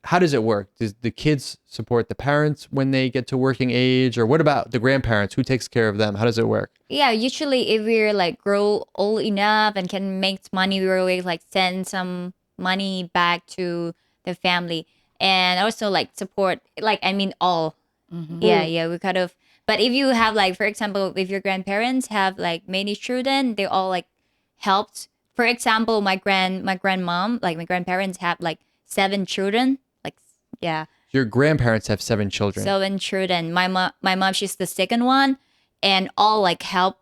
how does it work? Does the kids support the parents when they get to working age, or what about the grandparents? Who takes care of them? How does it work? Yeah, usually if we're like grow old enough and can make money, we always like send some money back to the family, and also like support, like I mean all. Yeah, we kind of. But if you have like, for example, if your grandparents have like many children, they all like helped. For example, my grandmom, like my grandparents have like 7 children. Like yeah, Your grandparents have 7 children. 7 children. My mom, she's the second one, and all like help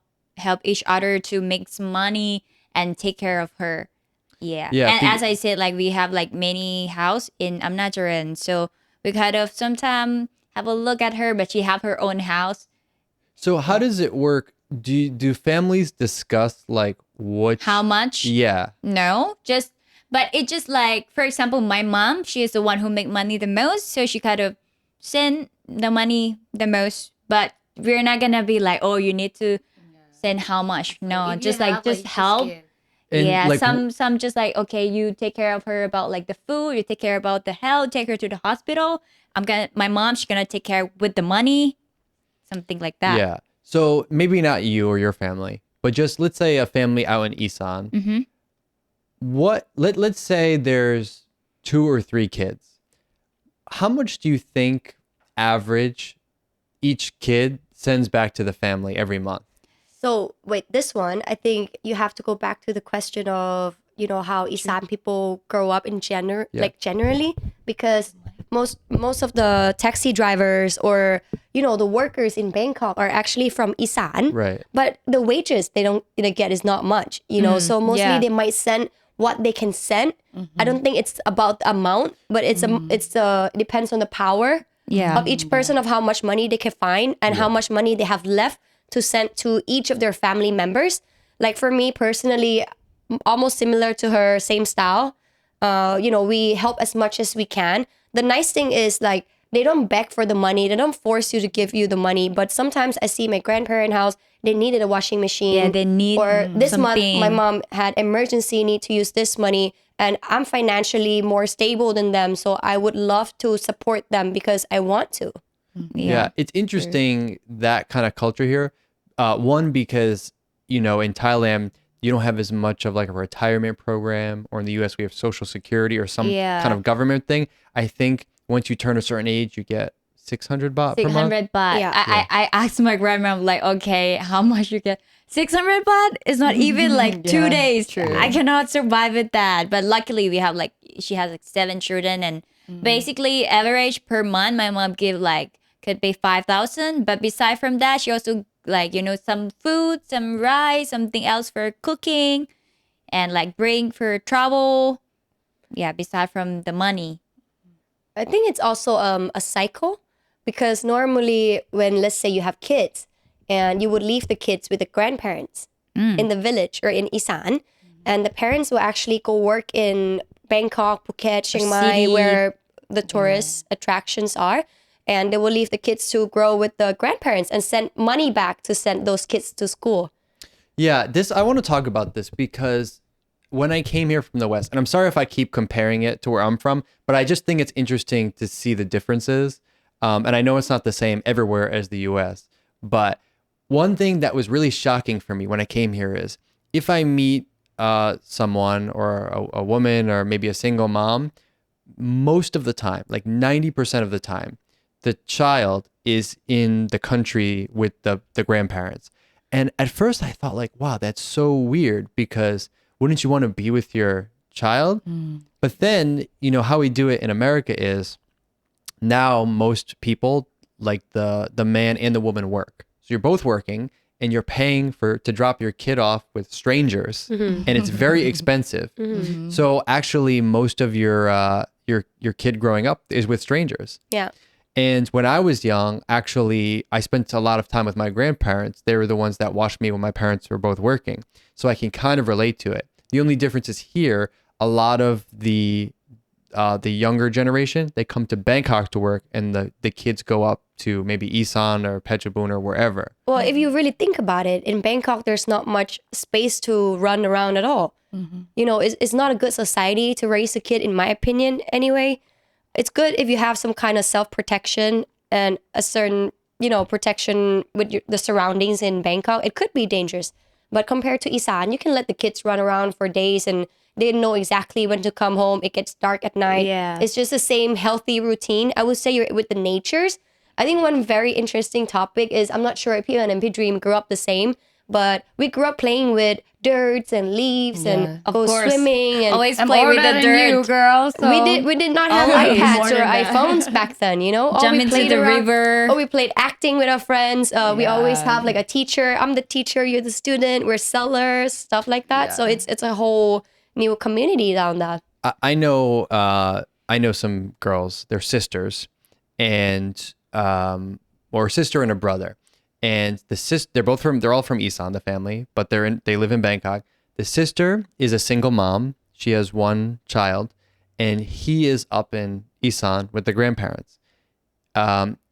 each other to make some money and take care of her. Yeah. Yeah, And as I said, like we have like many house in Amnajaran, so we kind of sometimes have a look at her, but she have her own house. So how does it work? Do families discuss like what? How much? Yeah. No, but it just like, for example, my mom, she is the one who make money the most, so she kind of send the money the most. But we're not gonna be like, oh, you need to send how much. No, just like just help. And Yeah, like, some just like, okay, you take care of her about like the food, you take care about the health, take her to the hospital. My mom, she's gonna take care with the money, something like that. yeah. So maybe not you or your family, but just let's say a family out in Isaan. Mm-hmm. Let's say there's 2 or 3 kids. How much do you think average each kid sends back to the family every month? So wait, this one, I think you have to go back to the question of, how Isaan people grow up in generally, because most of the taxi drivers or, the workers in Bangkok are actually from Isaan. Right. But the wages they don't get is not much, so mostly yeah. they might send what they can send. I don't think it's about the amount, but it depends on the power Yeah. of each person, of how much money they can find and how much money they have left to send to each of their family members. Like for me personally, almost similar to her, same style. We help as much as we can. The nice thing is like they don't beg for the money. They don't force you to give you the money. But sometimes I see my grandparent house, they needed a washing machine. Yeah, they need Or this month, something. my mom had emergency need to use this money. And I'm financially more stable than them. So I would love to support them because I want to. Yeah, it's interesting that kind of culture here. One, because, in Thailand, you don't have as much of like a retirement program, or in the US, we have Social Security or some Yeah. kind of government thing. I think once you turn a certain age, you get 600 baht per month. 600 baht. Yeah. I asked my grandma, I'm like, okay, how much you get? 600 baht is not even like 2 days. true. I cannot survive with that. But luckily we have like, she has like 7 children, and basically average per month, my mom give like, could be 5,000. But beside from that, she also like, some food, some rice, something else for cooking, and like bring for travel. Yeah, beside from the money. I think it's also a cycle, because normally when, let's say, you have kids and you would leave the kids with the grandparents in the village or in Isaan, and the parents will actually go work in Bangkok, Phuket, Chiang Mai, city. where the tourist attractions are, and they will leave the kids to grow with the grandparents and send money back to send those kids to school. Yeah, I want to talk about this because when I came here from the West, and I'm sorry if I keep comparing it to where I'm from, but I just think it's interesting to see the differences. And I know it's not the same everywhere as the US, but one thing that was really shocking for me when I came here is if I meet someone or a woman or maybe a single mom, most of the time, like 90% of the time, the child is in the country with the grandparents. And at first I thought like, wow, that's so weird, because wouldn't you want to be with your child? But then, how we do it in America is now most people, like the man and the woman, work. So you're both working and you're paying to drop your kid off with strangers, and it's very expensive. So actually most of your kid growing up is with strangers. Yeah. And when I was young, actually, I spent a lot of time with my grandparents. They were the ones that watched me when my parents were both working. So I can kind of relate to it. The only difference is here, a lot of the younger generation, they come to Bangkok to work, and the kids go up to maybe Isaan or Phetchabun or wherever. Well, if you really think about it, in Bangkok, there's not much space to run around at all. It's not a good society to raise a kid, in my opinion, anyway. It's good if you have some kind of self-protection and a certain, protection with the surroundings in Bangkok. It could be dangerous. But compared to Isaan, you can let the kids run around for days and, They know exactly when to come home. It gets dark at night. Yeah. It's just the same healthy routine. I would say you're with the natures. I think one very interesting topic is, I'm not sure if you and Dream grew up the same, but we grew up playing with dirts and leaves and Of go course. swimming and Always I'm play with older the than you, dirt. girl. So we did not have Always iPads more or than that. iPhones back then, you know. Jump we into played the around- river. Or we played acting with our friends. We always Yeah. have like a teacher. I'm the teacher. You're the student. We're sellers. Stuff like that. So it's a whole new community down there. I know some girls, they're sisters, and or a sister and a brother. And they're all from Isaan, the family, but they live in Bangkok. The sister is a single mom. She has one child, and he is up in Isaan with the grandparents.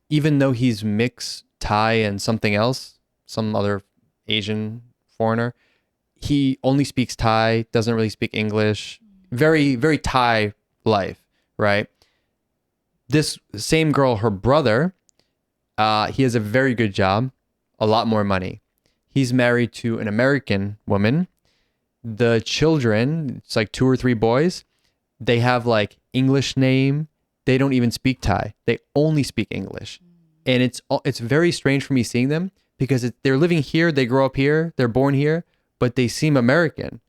Even though he's mixed Thai and something else, some other Asian foreigner, he only speaks Thai, doesn't really speak English. Very, very Thai life, right? This same girl, her brother, he has a very good job, a lot more money. He's married to an American woman. The children, it's like 2 or 3 boys, they have like English name. They don't even speak Thai. They only speak English. And it's very strange for me seeing them because they're living here, they grow up here, they're born here, but they seem American.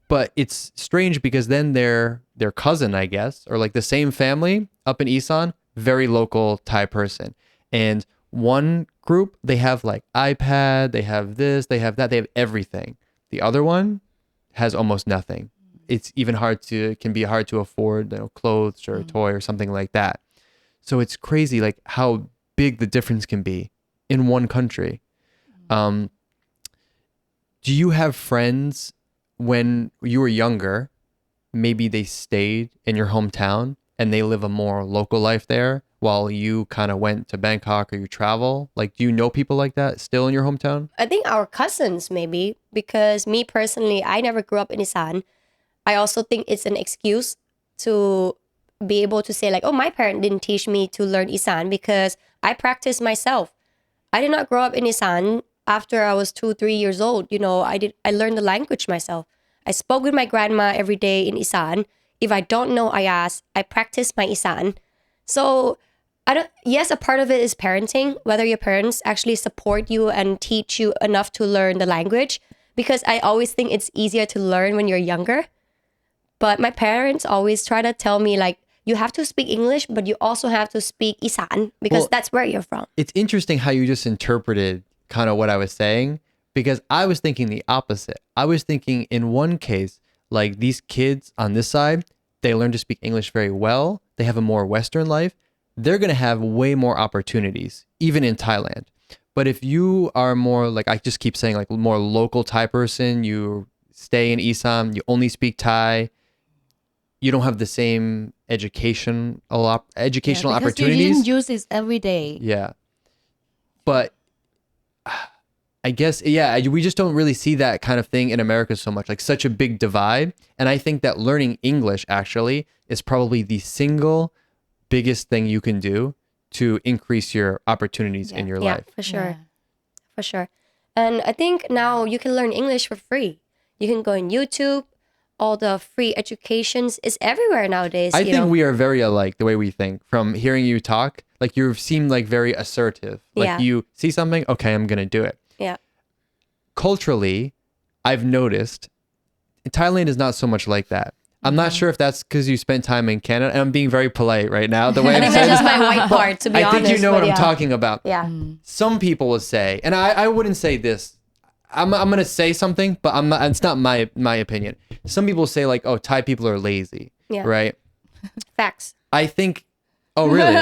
But it's strange because then their cousin, I guess, or like the same family up in Isaan, very local Thai person. And one group, they have like iPad, they have this, they have that, they have everything. The other one has almost nothing. It's even can be hard to afford, clothes or a toy or something like that. So it's crazy, like how big the difference can be in one country. Do you have friends when you were younger, maybe they stayed in your hometown and they live a more local life there while you kind of went to Bangkok or you travel? Like, do you know people like that still in your hometown? I think our cousins maybe, because me personally, I never grew up in Isaan. I also think it's an excuse to be able to say like, oh, my parent didn't teach me to learn Isaan because I practice myself. I did not grow up in Isaan. After I was 2-3 years old, I learned the language myself. I spoke with my grandma every day in Isaan. If I don't know Ayas, I practice my Isaan. So yes, a part of it is parenting, whether your parents actually support you and teach you enough to learn the language. Because I always think it's easier to learn when you're younger. But my parents always try to tell me like, you have to speak English, but you also have to speak Isaan because that's where you're from. It's interesting how you just interpreted kind of what I was saying, because I was thinking the opposite. I was thinking in one case, like these kids on this side, they learn to speak English very well. They have a more Western life. They're going to have way more opportunities, even in Thailand. But if you are more like, I just keep saying like more local Thai person, you stay in Isaan, you only speak Thai, you don't have the same educational opportunities. You didn't use it every day. Yeah. But I guess, we just don't really see that kind of thing in America so much, like such a big divide. And I think that learning English actually is probably the single biggest thing you can do to increase your opportunities in your life. Yeah, for sure. For sure. And I think now you can learn English for free. You can go on YouTube. All the free educations is everywhere nowadays. I think we are very alike the way we think. From hearing you talk, like you seem like very assertive. Like you see something, okay, I'm going to do it. Yeah. Culturally, I've noticed Thailand is not so much like that. I'm not sure if that's because you spent time in Canada. And I'm being very polite right now. The way I'm I think saying that's this. just my white part, to be I honest. think you know but what I'm talking about. Yeah. Some people will say, and I wouldn't say this. I'm gonna say something, but I'm not. It's not my opinion. Some people say like, oh, Thai people are lazy. Yeah. Right. Facts. I think. Oh, really?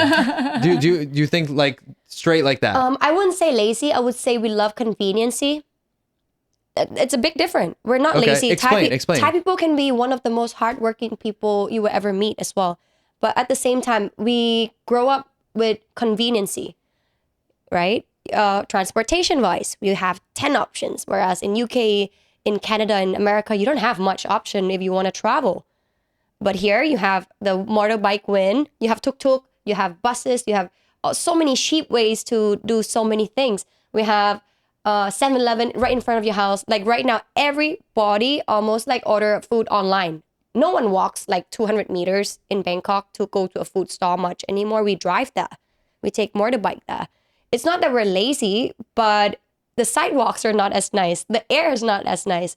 do you think like straight like that? I wouldn't say lazy. I would say we love conveniency. It's a big difference. We're not Okay, lazy. explain. Thai people can be one of the most hardworking people you will ever meet as well. But at the same time, we grow up with conveniency, right? Transportation wise, we have 10 options. Whereas in UK, in Canada, in America, you don't have much option if you want to travel. But here you have the motorbike win, you have tuk-tuk, you have buses, you have so many cheap ways to do so many things. We have 7-Eleven right in front of your house. Like right now, everybody almost like order food online. No one walks like 200 meters in Bangkok to go to a food stall much anymore. We drive there. We take motorbike there. It's not that we're lazy, but the sidewalks are not as nice. The air is not as nice.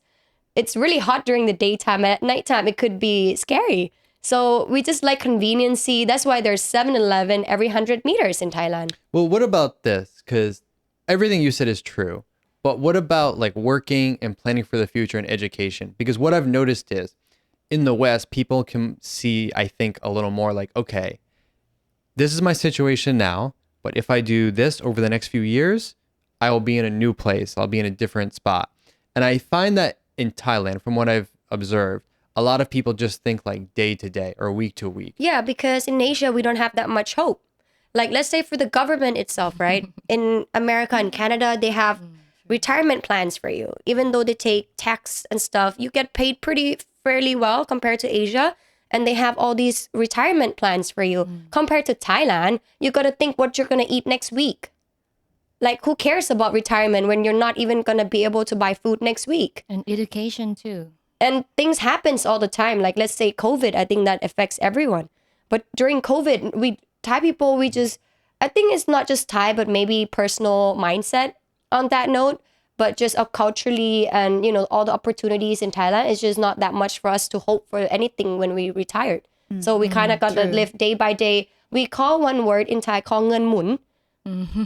It's really hot during the daytime. And at nighttime, it could be scary. So we just like conveniency. That's why there's 7-Eleven every 100 meters in Thailand. Well, what about this? Because everything you said is true. But what about like working and planning for the future and education? Because what I've noticed is in the West, people can see, I think, a little more like, okay, this is my situation now. But if I do this over the next few years, I will be in a new place. I'll be in a different spot. And I find that in Thailand, from what I've observed, a lot of people just think like day to day or week to week. Yeah, because in Asia, we don't have that much hope. Like, let's say for the government itself, right? In America and Canada, they have retirement plans for you. Even though they take tax and stuff, you get paid pretty fairly well compared to Asia. And they have all these retirement plans for you. Compared to Thailand, you got to think what you're going to eat next week. Like, who cares about retirement when you're not even going to be able to buy food next week? And education too. And things happens all the time. Like, let's say COVID, I think that affects everyone. But during COVID, Thai people, I think it's not just Thai, but maybe personal mindset on that note. But just culturally and, all the opportunities in Thailand, it's just not that much for us to hope for anything when we retired. So we kind of got to live day by day. We call one word in Thai called ngan mun.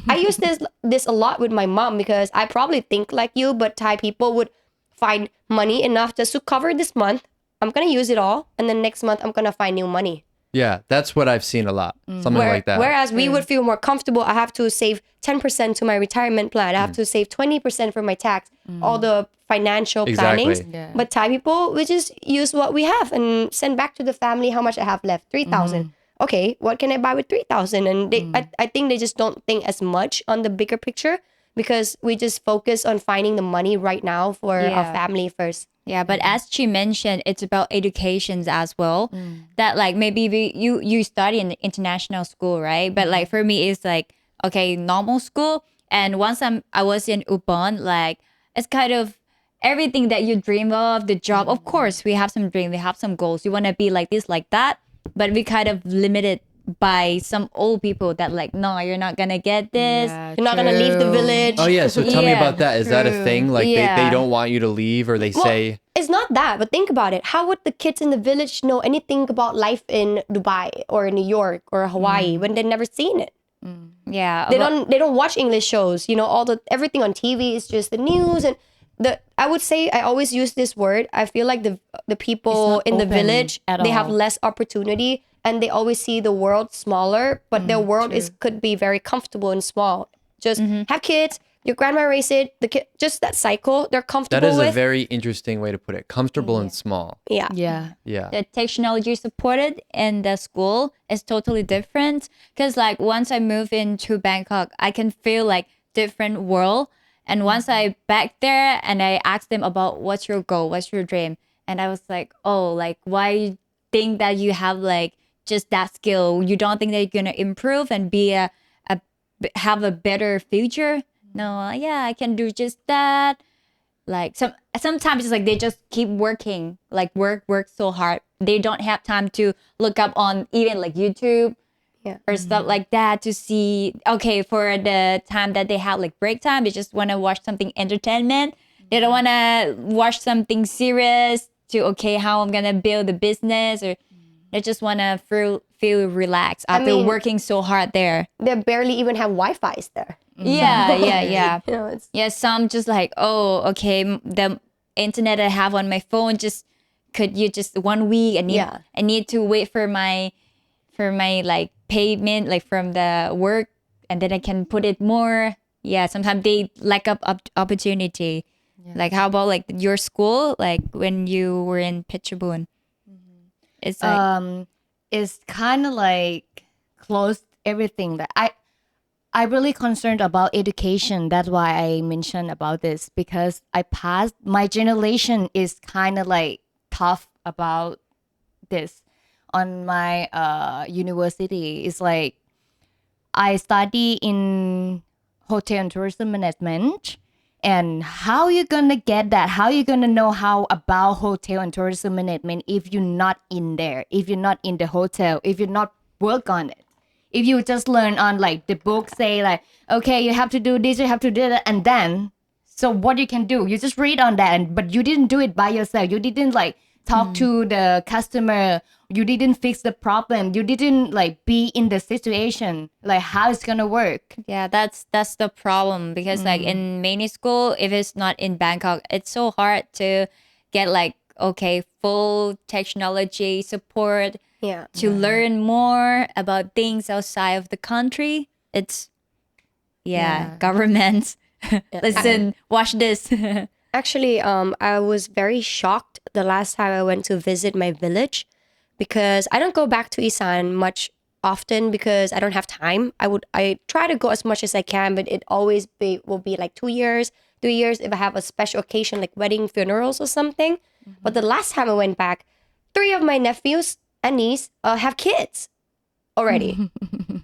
I use this a lot with my mom because I probably think like you, but Thai people would find money enough just to cover this month. I'm going to use it all. And then next month, I'm going to find new money. Yeah, that's what I've seen a lot. Something like that. Whereas we would feel more comfortable. I have to save 10% to my retirement plan. I have to save 20% for my tax. All the financial plannings. Yeah. But Thai people, we just use what we have and send back to the family how much I have left. 3,000. Okay, what can I buy with 3,000? And I think they just don't think as much on the bigger picture because we just focus on finding the money right now for our family first. Yeah, but as she mentioned, it's about educations as well. That like maybe you study in the international school, right? But like for me, it's like okay, normal school. And once I was in Ubon, like it's kind of everything that you dream of, the job. Of course, we have some dream, we have some goals. You want to be like this, like that, but we kind of limited by some old people that like, no, you're not gonna get this. Yeah, You're not going to leave the village. Oh, yeah. So tell me Yeah, about that. Is that a thing? Like they Yeah. don't want you to leave or they say... It's not that, but think about it. How would the kids in the village know anything about life in Dubai or New York or Hawaii when they've never seen it? Yeah, They don't watch English shows. Everything on TV is just the news and I would say I always use this word. I feel like the people not in the open village, at they have all. less opportunity and they always see the world smaller, but their world could be very comfortable and small. Just have kids, your grandma raised it, the kid, just that cycle they're comfortable That is with. a very interesting way to put it. Comfortable and small. Yeah. Yeah. Yeah. the technology supported in the school is totally different. Because like once I move into Bangkok, I can feel like different world. And once I back there and I asked them about what's your goal, what's your dream, and I was like, oh, like why you think that you have like just that skill? You don't think that you're gonna improve and have a better future? No, yeah, I can do just that. Like sometimes it's like they just keep working, like work so hard. They don't have time to look up on even like YouTube or stuff like that to see, okay, for the time that they have like break time, they just want to watch something entertainment. They don't want to watch something serious to, okay, how I'm going to build a business, or they just want to feel relaxed after working so hard there. They barely even have Wi-Fi's there. Yeah. It's Yeah, some just like, oh, okay, the internet I have on my phone could you just 1 week. I need to wait for my like payment like from the work, and then I can put it more. Yeah, sometimes they lack up opportunity. Like how about like your school, like when you were in Phetchabun? It's like It's kind of like closed everything that I really concerned about education. That's why I mentioned about this, because my generation is kind of like tough about this. On my university, it's like I study in hotel and tourism management, And how you gonna get that? How you gonna know how about hotel and tourism management if you're not in there, if you're not in the hotel, if you're not work on it? If you just learn on like the book say like, okay, you have to do this, you have to do that, and then so what you can do, you just read on that, but you didn't do it by yourself. You didn't like talk to the customer. You didn't fix the problem. You didn't like be in the situation, like how it's gonna work. Yeah, that's the problem because like in many school, if it's not in Bangkok, it's so hard to get like full technology support Yeah. to learn more about things outside of the country. It's government. Listen, watch this. Actually, I was very shocked the last time I went to visit my village because I don't go back to Isaan much often because I don't have time. I try to go as much as I can, but it always will be like 2 years, 3 years if I have a special occasion like wedding, funerals or something. But the last time I went back, 3 of my nephews and niece have kids already.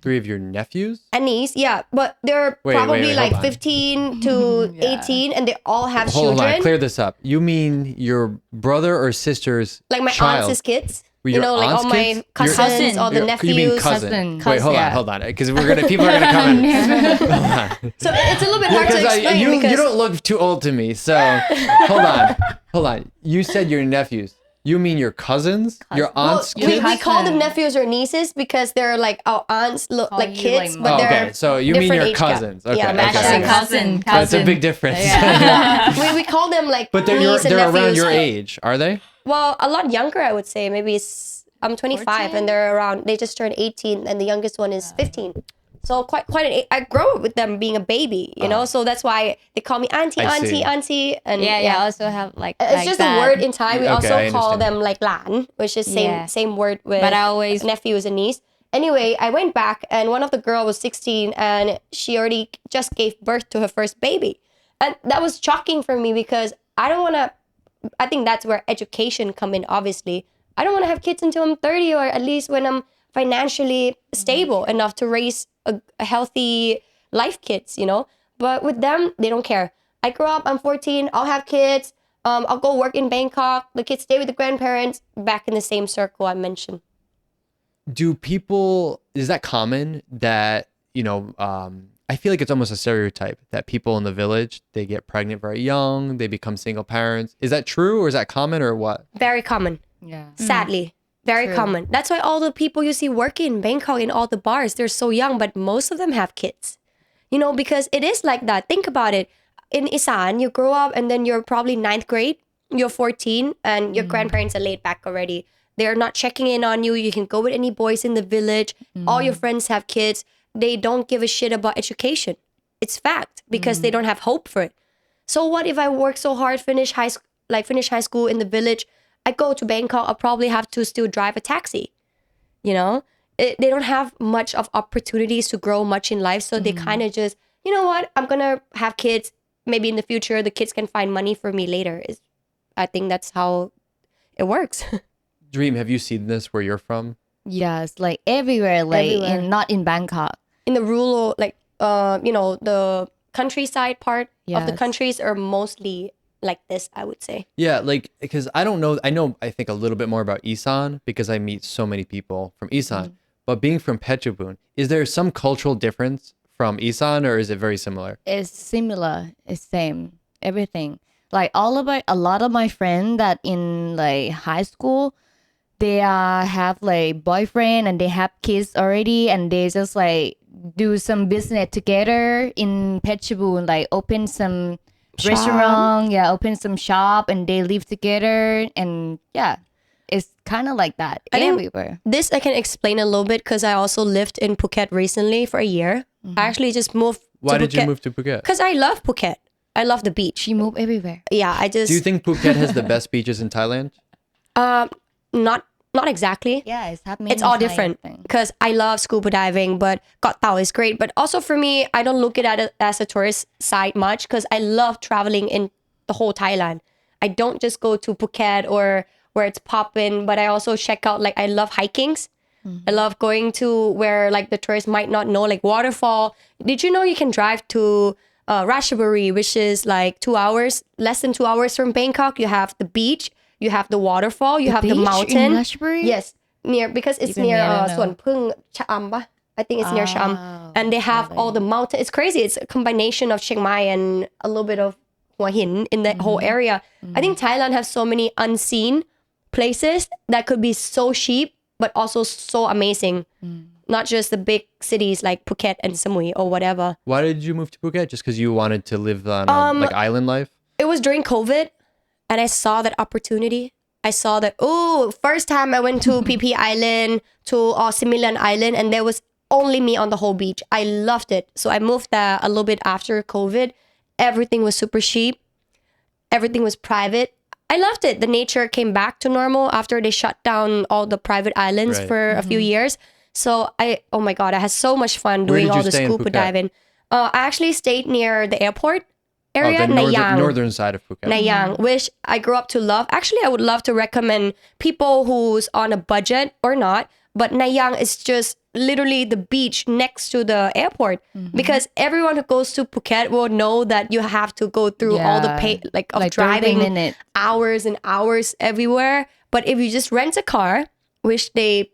3 of your nephews? And niece, yeah, but they're probably wait, like hold on. 15 to 18 and they all have Hold children. on, clear this up. You mean your brother or sister's Like my child? aunts' kids. Were You your know, like all aunt's my kids? Your- cousins, all the Your- nephews. You mean cousin? cousin. Wait, hold Yeah. on, because people are gonna come in. So it's a little bit hard to Because explain you because don't look too old to me. So hold on. You said your nephews. You mean your cousins? Your aunt's we kids? call them nephews or nieces because they're like our aunts look like you kids, like but Oh, they're okay, so you mean different your age gap. cousins. Okay, Yeah, okay. matching Cousin. That's a big difference. we call them like But niece and they're nephews. around your age, are they? Well, a lot younger, I would say. Maybe I'm 25 and they're around. They just turned 18, and the youngest one is 15. So quite an age. I grew up with them being a baby, you know. So that's why they call me auntie, I see. auntie, and I also have like It's like just that. a word in Thai. We Okay, I also call understand. them like lan, which is Yeah. same word with But I always- nephews and niece. Anyway, I went back and one of the girl was 16 and she already just gave birth to her first baby. And that was shocking for me because I think that's where education come in, obviously. I don't want to have kids until I'm 30 or at least when I'm financially stable enough to raise a healthy life kids, you know? But with them, they don't care. I grew up, I'm 14, I'll have kids. I'll go work in Bangkok. The kids stay with the grandparents back in the same circle I mentioned. Is that common that, I feel like it's almost a stereotype that people in the village, they get pregnant very young, they become single parents. Is that true or is that common or what? Very common. Yeah. Sadly, very True. common. That's why all the people you see working in Bangkok in all the bars, they're so young, but most of them have kids. You know, because it is like that. Think about it. In Isaan, you grow up and then you're probably 9th grade, you're 14, and your grandparents are laid back already. They're not checking in on you. You can go with any boys in the village. All your friends have kids. They don't give a shit about education. It's fact because they don't have hope for it. So what if I work so hard, finish high school in the village, I go to Bangkok, I'll probably have to still drive a taxi. You know, they don't have much of opportunities to grow much in life. So they kind of just, you know what, I'm going to have kids. Maybe in the future, the kids can find money for me later. I think that's how it works. Dream, have you seen this where you're from? Yes, like everywhere, like Everywhere. not in Bangkok. In the rural, like, the countryside part of the Yes. countries are mostly like this, I would say. Yeah, like, because I don't know. I think a little bit more about Isaan because I meet so many people from Isaan. But being from Phetchabun, is there some cultural difference from Isaan or is it very similar? It's similar. It's same. Everything. Like a lot of my friends that in like high school, they have like boyfriend and they have kids already and they just like do some business together in Phetchabun, like open some restaurant, open some shop and they live together and it's kind of like that I think everywhere. This I can explain a little bit because I also lived in Phuket recently for a year. I actually just moved Why to did you Phuket move to Phuket? because I love Phuket. I love the beach. She moved everywhere. Yeah, I just Do you think Phuket has the best beaches in Thailand? not exactly. Yeah, It's all different because I love scuba diving, but Koh Tao is great. But also for me, I don't look at it as a tourist site much because I love traveling in the whole Thailand. I don't just go to Phuket or where it's poppin', but I also check out, like, I love hikings. I love going to where like the tourists might not know, like waterfall. Did you know you can drive to Ratchathani, which is like 2 hours, less than 2 hours from Bangkok. You have the beach, you have the waterfall, you have the beach mountain. in Ratchathani? Yes, near because it's Even near me, I don't know. Suan Phung Cham ba? I think it's near Cham, Oh, and they have really? all the mountain. It's crazy. It's a combination of Chiang Mai and a little bit of Hua Hin in that whole area. I think Thailand has so many unseen places that could be so cheap, but also so amazing. Not just the big cities like Phuket and Samui or whatever. Why did you move to Phuket? Just because you wanted to live on like island life? It was during COVID, and I saw that opportunity. I saw that, first time I went to PP Island, to Similan Island, and there was only me on the whole beach. I loved it. So I moved there a little bit after COVID. Everything was super cheap. Everything was private. I loved it. The nature came back to normal after they shut down all the private islands Right. for a few years. So oh my God, I had so much fun Where doing did all you the stay in scuba Phuket? diving. I actually stayed near the airport area, the Nayang. northern side of Phuket. Nayang, which I grew up to love. Actually, I would love to recommend people who's on a budget or not, but Nayang is just literally the beach next to the airport, because everyone who goes to Phuket will know that you have to go through all the Yeah. of Like 30 driving minutes. hours and hours everywhere. But if you just rent a car, which they,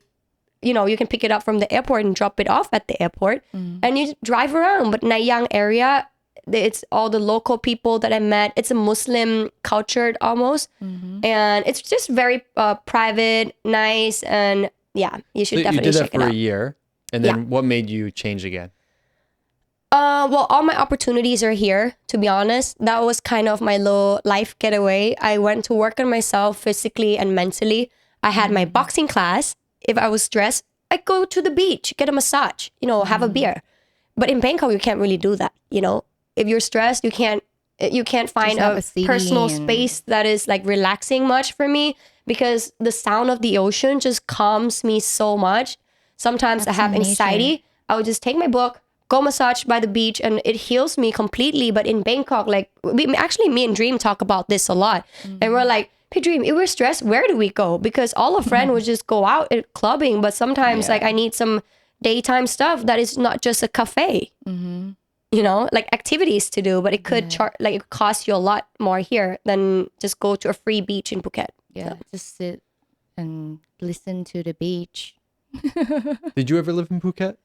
you can pick it up from the airport and drop it off at the airport, and you drive around. But Nayang area, it's all the local people that I met. It's a Muslim cultured almost, and it's just very private, nice, and yeah, you should So you definitely did that check it for a out. year, and then what made you change again? Well, all my opportunities are here, to be honest. That was kind of my little life getaway. I went to work on myself physically and mentally. I had my boxing class. If I was stressed, I'd go to the beach, get a massage, have a beer. But in Bangkok, you can't really do that. If you're stressed, you can't find have a a CD personal and- space that is like relaxing much for me, because the sound of the ocean just calms me so much. Sometimes I have some nature. anxiety. I would just take my book, go massage by the beach, and it heals me completely. But in Bangkok, like me and Dream talk about this a lot, and we're like, hey Dream, if we're stressed, where do we go? Because all a friend would just go out and clubbing, but sometimes like I need some daytime stuff that is not just a cafe. Like activities to do, but it could it cost you a lot more here than just go to a free beach in Phuket. Yeah, just sit and listen to the beach. Did you ever live in Phuket?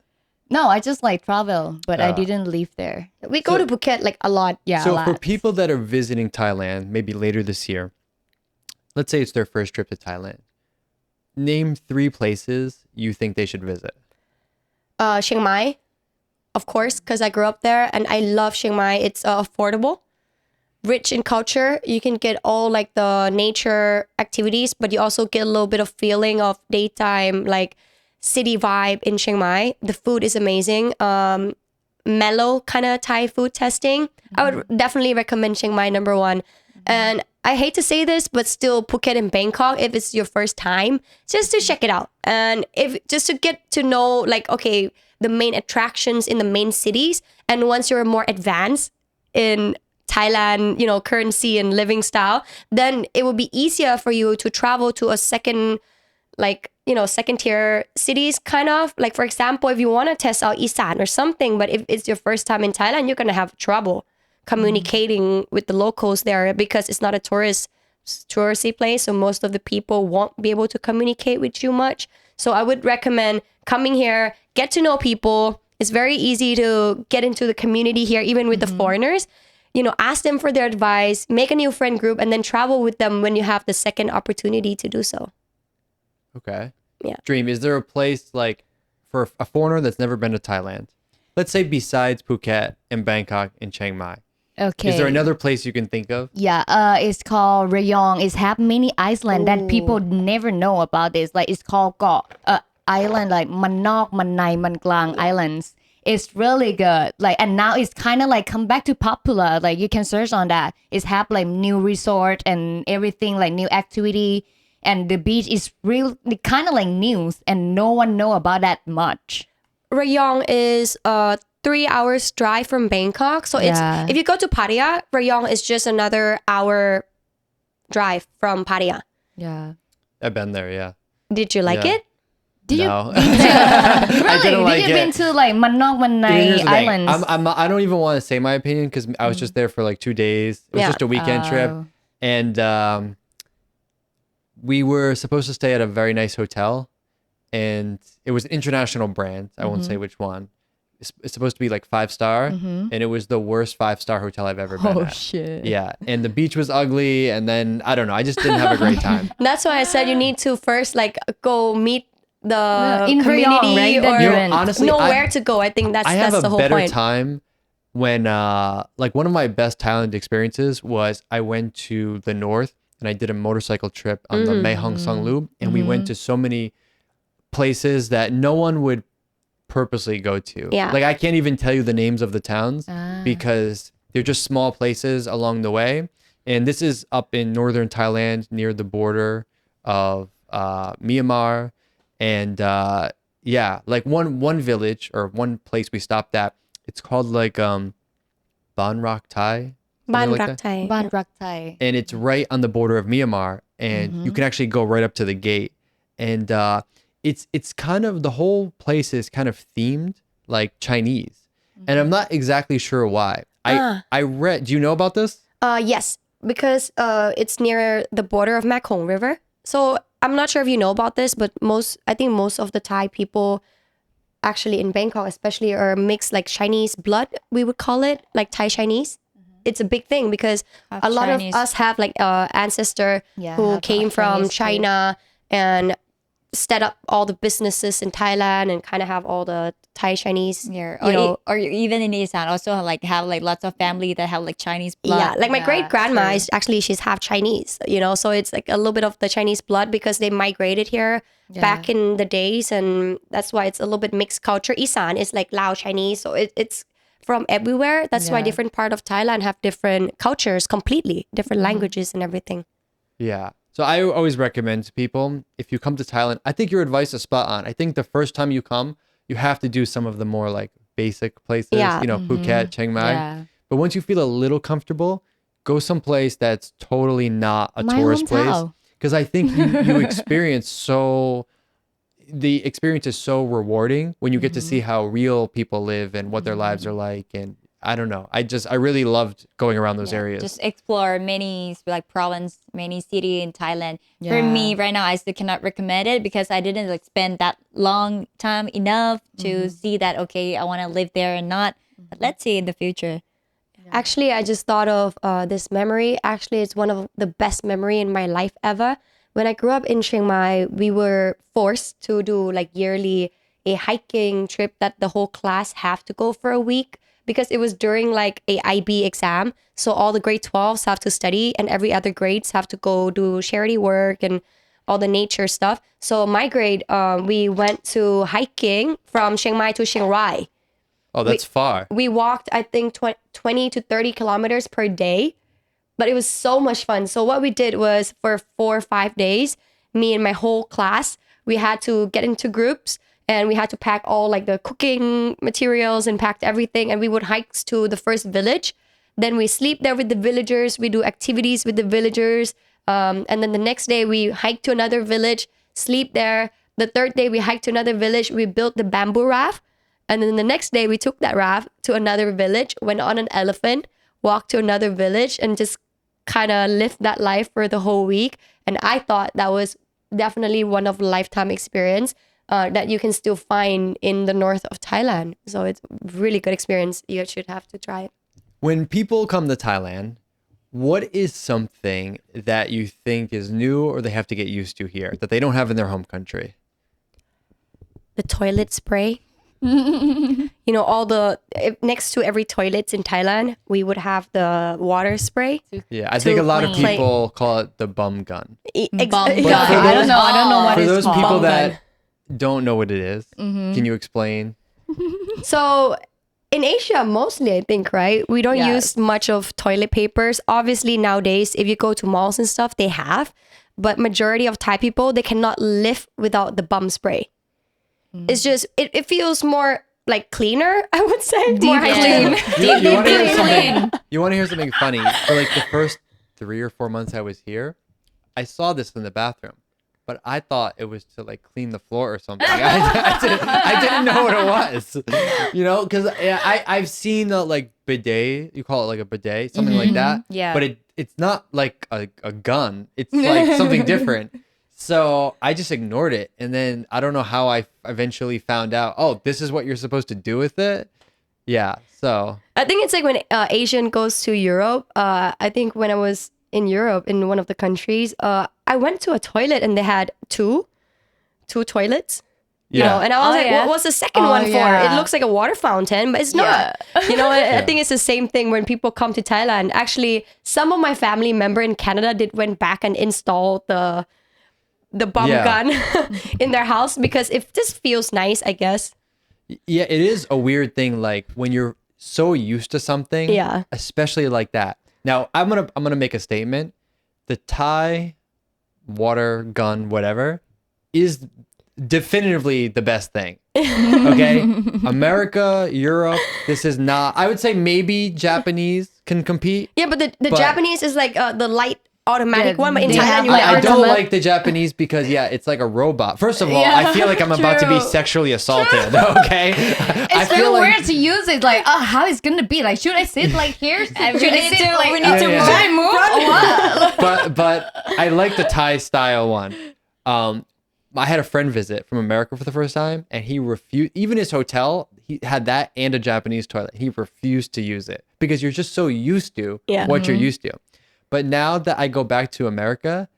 No, I just like travel, but I Ah. didn't live there. We go to Phuket like a lot. Yeah, So a for lot. people that are visiting Thailand, maybe later this year, let's say it's their first trip to Thailand. Name 3 places you think they should visit. Chiang Mai, of course, because I grew up there and I love Chiang Mai. It's affordable, rich in culture. You can get all like the nature activities, but you also get a little bit of feeling of daytime, like city vibe in Chiang Mai. The food is amazing. Mellow kind of Thai food testing. I would definitely recommend Chiang Mai number 1. And I hate to say this, but still Phuket and Bangkok, if it's your first time, just to check it out. And just to get to know like, okay, the main attractions in the main cities. And once you're more advanced in Thailand, currency and living style, then it will be easier for you to travel to a second tier cities kind of. Like, for example, if you want to test out Isaan or something, but if it's your first time in Thailand, you're going to have trouble communicating with the locals there, because it's not a touristy place. So most of the people won't be able to communicate with you much. So I would recommend coming here, get to know people. It's very easy to get into the community here, even with the foreigners. Ask them for their advice, make a new friend group, and then travel with them when you have the second opportunity to do so. Okay. Yeah. Dream, is there a place like for a foreigner that's never been to Thailand? Let's say besides Phuket and Bangkok and Chiang Mai. Okay. Is there another place you can think of? Yeah, it's called Rayong. It's have many island that people never know about this. Like it's called island like Man Nok, Man Nai, Man Klang Islands. It's really good. Like, and now it's kind of like come back to popular. Like you can search on that. It's have like new resort and everything, like new activity. And the beach is really kind of like news, and no one know about that much. Rayong is 3 hours drive from Bangkok. So Yeah. it's if you go to Pattaya, Rayong is just another hour drive from Pattaya. Yeah. I've been there, yeah. Did you like Yeah. it? Did you No. really? I didn't like Did you it. been to like Manok Here's Manai the thing. Islands? I don't even want to say my opinion because I was just there for like 2 days. It was Yeah. just a weekend trip. Oh. And we were supposed to stay at a very nice hotel. And it was an international brand. I won't say which one. It's supposed to be like 5-star. And it was the worst 5-star hotel I've ever been at. Shit. Yeah. And the beach was ugly. And then, I don't know. I just didn't have a great time. That's why I said you need to first like go meet the in community Rayong, right? That or you went. honestly, know where to go. I think that's I have the a whole better point. time when like one of my best Thailand experiences was I went to the north and I did a motorcycle trip on the Mae Hong Son loop, and we went to so many places that no one would purposely go to. Yeah. Like I can't even tell you the names of the towns because they're just small places along the way. And this is up in northern Thailand near the border of Myanmar. And yeah, like one village or one place we stopped at, it's called like Ban Rak Thai. Ban like Rak that. Thai. Ban Rak Thai. And it's right on the border of Myanmar, and you can actually go right up to the gate. And it's kind of, the whole place is kind of themed like Chinese, and I'm not exactly sure why. I read. Do you know about this? Yes, because it's near the border of Mae River. So I'm not sure if you know about this, but I think most of the Thai people actually in Bangkok especially are mixed like Chinese blood, we would call it, like Thai Chinese. It's a big thing because Half a lot Chinese. of us have like ancestor Yeah, who half came from Chinese too. China and set up all the businesses in Thailand and kind of have all the Thai Chinese, Yeah, you know. or even in Isaan also like have like lots of family that have like Chinese blood. Yeah, like my Yeah, great grandma true. is actually, she's half Chinese, you know, so it's like a little bit of the Chinese blood because they migrated here back in the days, and that's why it's a little bit mixed culture. Isaan is like Lao Chinese, so it's from everywhere. That's why Yeah. different part of Thailand have different cultures, completely different languages and everything. Yeah. So I always recommend to people, if you come to Thailand, I think your advice is spot on. I think the first time you come, you have to do some of the more like basic places, Yeah. you know, Phuket, Chiang Mai. Yeah. But once you feel a little comfortable, go someplace that's totally not a My tourist place. hometown. Because I think you experience the experience is so rewarding when you get to see how real people live and what their lives are like. And I don't know. I really loved going around those areas. Just explore many like province, many city in Thailand. For Yeah. me right now, I still cannot recommend it because I didn't like spend that long time enough to see that, okay, I want to live there or not. But let's see in the future. Actually, I just thought of this memory. Actually, it's one of the best memory in my life ever. When I grew up in Chiang Mai, we were forced to do like yearly a hiking trip that the whole class have to go for a week because it was during like a IB exam. So all the grade 12s have to study and every other grades have to go do charity work and all the nature stuff. So my grade, we went to hiking from Chiang Mai to Chiang Rai. Oh, that's far. We walked, I think, 20 to 30 kilometers per day, but it was so much fun. So what we did was for 4 or 5 days, me and my whole class, we had to get into groups and we had to pack all like the cooking materials and packed everything. And we would hike to the first village. Then we sleep there with the villagers. We do activities with the villagers. And then the next day we hike to another village, sleep there. The third day we hiked to another village. We built the bamboo raft. And then the next day we took that raft to another village, went on an elephant, walked to another village and just kind of lived that life for the whole week. And I thought that was definitely one of a lifetime experience that you can still find in the north of Thailand. So it's a really good experience. You should have to try it. When people come to Thailand, what is something that you think is new or they have to get used to here that they don't have in their home country? The toilet spray. You know, next to every toilet in Thailand, we would have the water spray. Yeah, I think a lot of clean. people call it the bum gun. Bum Yeah. gun. I don't know what For it's those called. people Bum that gun. don't know what it is, can you explain? So in Asia, mostly, I think, right? We don't Yes. use much of toilet papers. Obviously, nowadays, if you go to malls and stuff, they have. But majority of Thai people, they cannot live without the bum spray. It's just, it feels more like cleaner, I would say. More hygiene. You want to hear something? You want to hear something funny? For like the first 3 or 4 months I was here, I saw this in the bathroom. but I thought it was to like clean the floor or something. I didn't know what it was, you know, because I've seen the like bidet, you call it like a bidet, something like that. Yeah. But it's not like a gun. It's like something different. So I just ignored it. And then I don't know how I eventually found out, oh, this is what you're supposed to do with it. Yeah. So I think it's like when Asian goes to Europe. I think when I was in Europe in one of the countries, I went to a toilet and they had two toilets. You know, and I was like, yeah. what was the second one for? yeah. It looks like a water fountain, but it's not. You know, I think it's the same thing when people come to Thailand. Actually, some of my family member in Canada went back and installed the bomb gun in their house because it just feels nice, I guess. yeah, it is a weird thing. Like when you're so used to something, Yeah. especially like that. Now I'm gonna make a statement. The Thai water gun, whatever, is definitively the best thing. Okay, America, Europe. This is not. I would say maybe Japanese can compete. Yeah, but the Japanese is like the light automatic Yeah, one, but in they Thailand have you like never I don't know. like the Japanese because it's like a robot. First of all, I feel like I'm about to be True. sexually assaulted. Okay, I It's feel very like weird to use it. Like, oh, how it's gonna be? Like, should I sit like here? Should I need sit to- like? we need to Should I move? Or what? but I like the Thai style one. I had a friend visit from America for the first time, and he refused. Even his hotel, he had that and a Japanese toilet. He refused to use it because you're just so used to what you're used to. But now that I go back to America,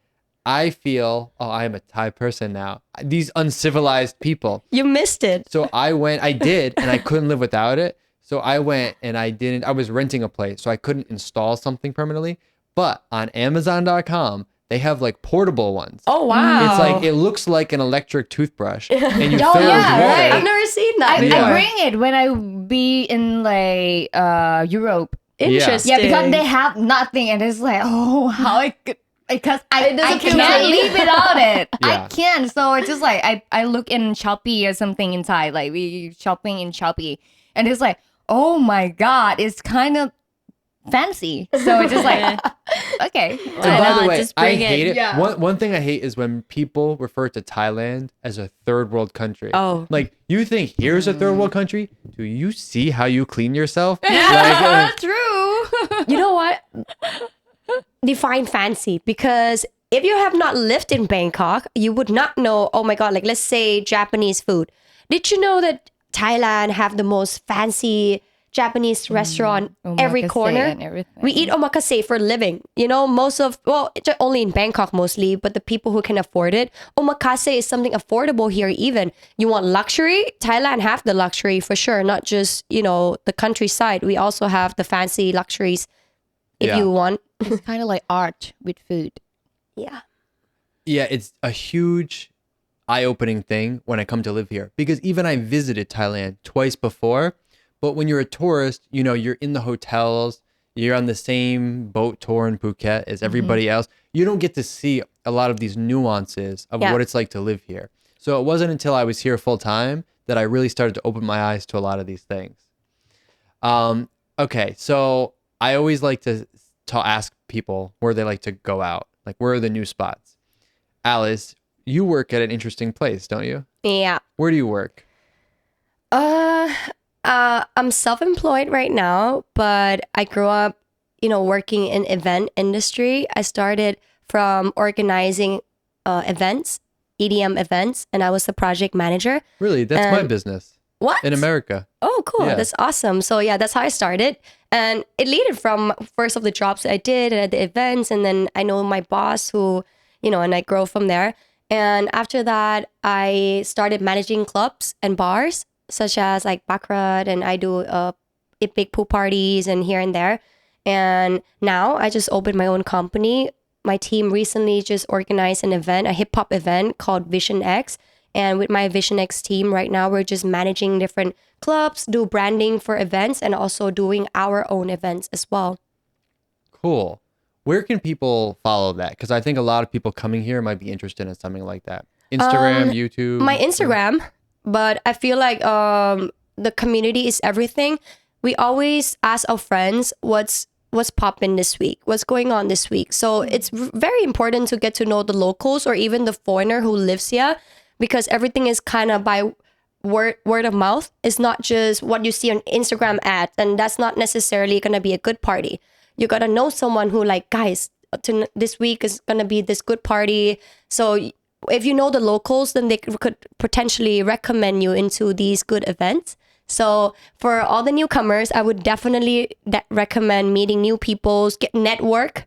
I feel, oh, I am a Thai person now. These uncivilized people. You missed it. So I did, and I couldn't live without it. So I went and I was renting a place, so I couldn't install something permanently. But on Amazon.com, they have like portable ones. Oh wow! It's like, it looks like an electric toothbrush, and you Oh, fill it with yeah, water. right. I've never seen that. I before. bring it when I be in like Europe. Interesting. Yeah, because they have nothing, and it's like, oh, how I could. Because I doesn't feel can't clean. live without it. Yeah. I can't. So it's just like I look in Shopee or something in Thai. Like we shopping in Shopee, and it's like, oh my god, it's kind of fancy. So it's just like, okay. And Why by the not? way, Just I bring it. hate it. Yeah. One thing I hate is when people refer to Thailand as a third world country. Oh. Like, you think here's a third world country? Do you see how you clean yourself? Like, True. You know what? Define fancy, because if you have not lived in Bangkok, you would not know. Oh my god! Like, let's say Japanese food. Did you know that Thailand have the most fancy Japanese restaurant every Omakase corner? and everything. We eat omakase for a living. You know, it's only in Bangkok mostly, but the people who can afford it, omakase is something affordable here even. You want luxury? Thailand have the luxury for sure, not just, the countryside. We also have the fancy luxuries if Yeah. you want. It's kind of like art with food. Yeah. yeah, it's a huge eye-opening thing when I come to live here, because even I visited Thailand twice before, but when you're a tourist, you're in the hotels, you're on the same boat tour in Phuket as everybody else. You don't get to see a lot of these nuances of what it's like to live here. So it wasn't until I was here full time that I really started to open my eyes to a lot of these things. Okay, so I always like to ask people where they like to go out. Like, where are the new spots? Alice, you work at an interesting place, don't you? Yeah. Where do you work? I'm self-employed right now, but I grew up, working in event industry. I started from organizing events, EDM events, and I was the project manager. Really? That's my business What? in America. Oh, cool. Yeah. That's awesome. So yeah, that's how I started. And it led from first of the jobs that I did at the events. And then I know my boss who, and I grow from there. And after that, I started managing clubs and bars, such as like Baccarat, and I do big pool parties and here and there. And now I just opened my own company. My team recently just organized an event, a hip hop event called Vision X. And with my Vision X team right now, we're just managing different clubs, do branding for events, and also doing our own events as well. Cool. Where can people follow that? Because I think a lot of people coming here might be interested in something like that. Instagram, YouTube. My Instagram, but I feel like the community is everything. We always ask our friends, what's popping this week, what's going on this week. So it's very important to get to know the locals or even the foreigner who lives here, because everything is kind of by word of mouth. It's not just what you see on Instagram ads, and that's not necessarily gonna be a good party. You gotta know someone who like, guys, this week is gonna be this good party. So if you know the locals, then they could potentially recommend you into these good events. So for all the newcomers, I would definitely recommend meeting new people, get network.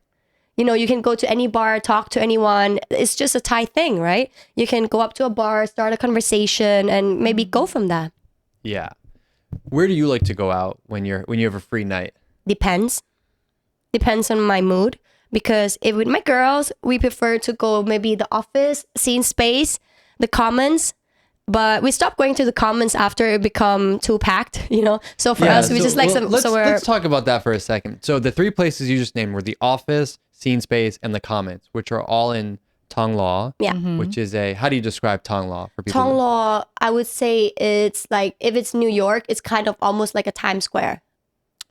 You know, you can go to any bar, talk to anyone. It's just a Thai thing, right? You can go up to a bar, start a conversation, and maybe go from there. Yeah. Where do you like to go out when you have a free night? Depends on my mood. Because if with my girls, we prefer to go maybe the office, scene space, the commons. But we stopped going to the commons after it become too packed, you know? So for us, we just like some... Let's talk about that for a second. So the three places you just named were the office, scene space, and the commons, which are all in Thong Lor. Yeah. Which is how do you describe Thong Lor for people? Thong Lor, I would say it's like, if it's New York, it's kind of almost like a Times Square.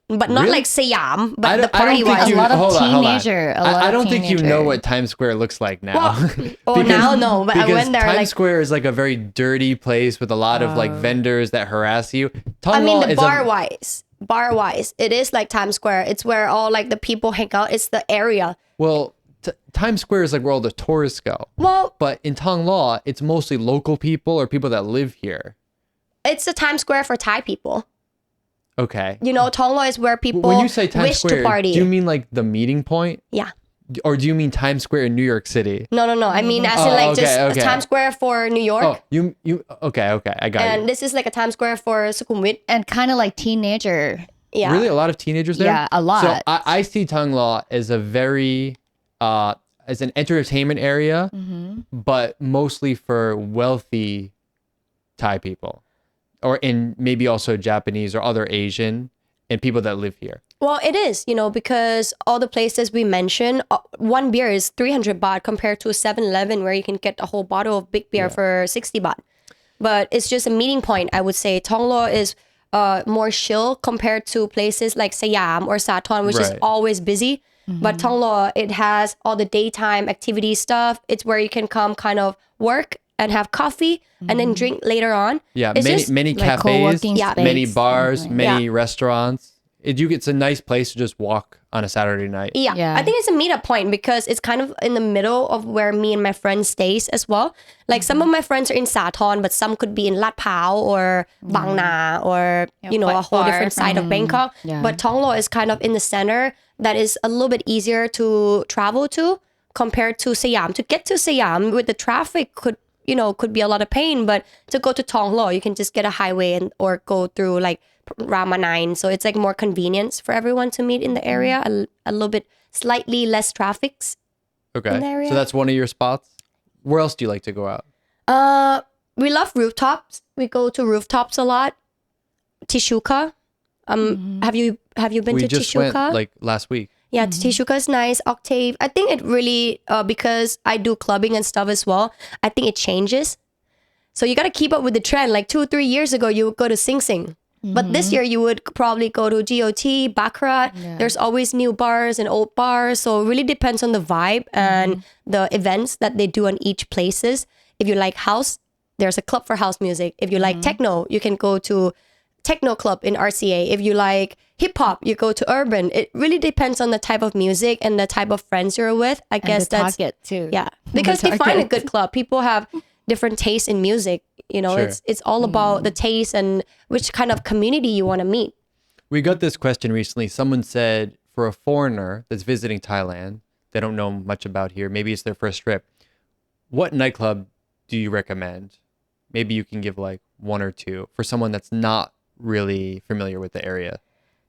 But not Really? like Siam, but the I don't think party-wise. you- A lot of hold on. teenager. a lot I of don't think you know teenager. what Times Square looks like now. Well, now no, but I because went there Times like... Square is like a very dirty place with a lot of like vendors that harass you. Thong I mean, Lor the is bar-wise, it is like Times Square. It's where all like the people hang out. It's the area. Times Square is like where all the tourists go. Well, But in Thong Lor, it's mostly local people or people that live here. it's the Times Square for Thai people. Okay. You know, Thong Lor is where people When you say Times wish Square, to party. do you mean like the meeting point? Yeah. Or do you mean Times Square in New York City? No. I mean, as in Oh, like okay, just okay. Times Square for New York. Oh, you okay, I got And you. this is like a Times Square for Sukhumvit. And kind of like teenager. Yeah. Really, a lot of teenagers there? Yeah, a lot. So I see Thong Lor as a very as an entertainment area, but mostly for wealthy Thai people, or in maybe also Japanese or other Asian and people that live here. Well, it is, you know, because all the places we mentioned, one beer is 300 baht compared to a 7-Eleven where you can get a whole bottle of big beer for 60 baht. But it's just a meeting point, I would say. Thong Lor is more chill compared to places like Siam or Sathorn, which is Right. always busy. But Thong Lor, it has all the daytime activity stuff. It's where you can come kind of work and have coffee and then drink later on. Yeah, It's many just many like cafes, co-working Yeah. space. many bars, many Yeah. restaurants. It's a nice place to just walk on a Saturday night. Yeah. Yeah. I think it's a meetup point because it's kind of in the middle of where me and my friends stays as well. Like some of my friends are in Sathorn, but some could be in Lat Pao or Bang Na or, you know, quite a whole far different side of Bangkok. Yeah. But Thong Lor is kind of in the center that is a little bit easier to travel to compared to Siam. To get to Siam with the traffic could be a lot of pain, but to go to Thong Lor, you can just get a highway or go through like Rama 9. So it's like more convenience for everyone to meet in the area. A little bit slightly less traffics. Okay. in the area. So that's one of your spots. Where else do you like to go out? We love rooftops. We go to rooftops a lot. Tichuca. Have you been We to just Tichuca? went like last week. Yeah, Tichuca is nice. Octave. I think it really because I do clubbing and stuff as well. I think it changes. So you got to keep up with the trend. Like 2-3 years ago, you would go to Sing Sing. But this year you would probably go to GOT, Baccarat. There's always new bars and old bars. So it really depends on the vibe and the events that they do on each places. If you like house, there's a club for house music. If you like techno, you can go to techno club in RCA. If you like hip hop, you go to urban. It really depends on the type of music and the type of friends you're with. I guess the that's target too. yeah. Because The define a target. good club. People have different tastes in music. You know, Sure. it's all about the taste and which kind of community you want to meet. We got this question recently. Someone said for a foreigner that's visiting Thailand, they don't know much about here. Maybe it's their first trip. What nightclub do you recommend? Maybe you can give like one or two for someone that's not really familiar with the area.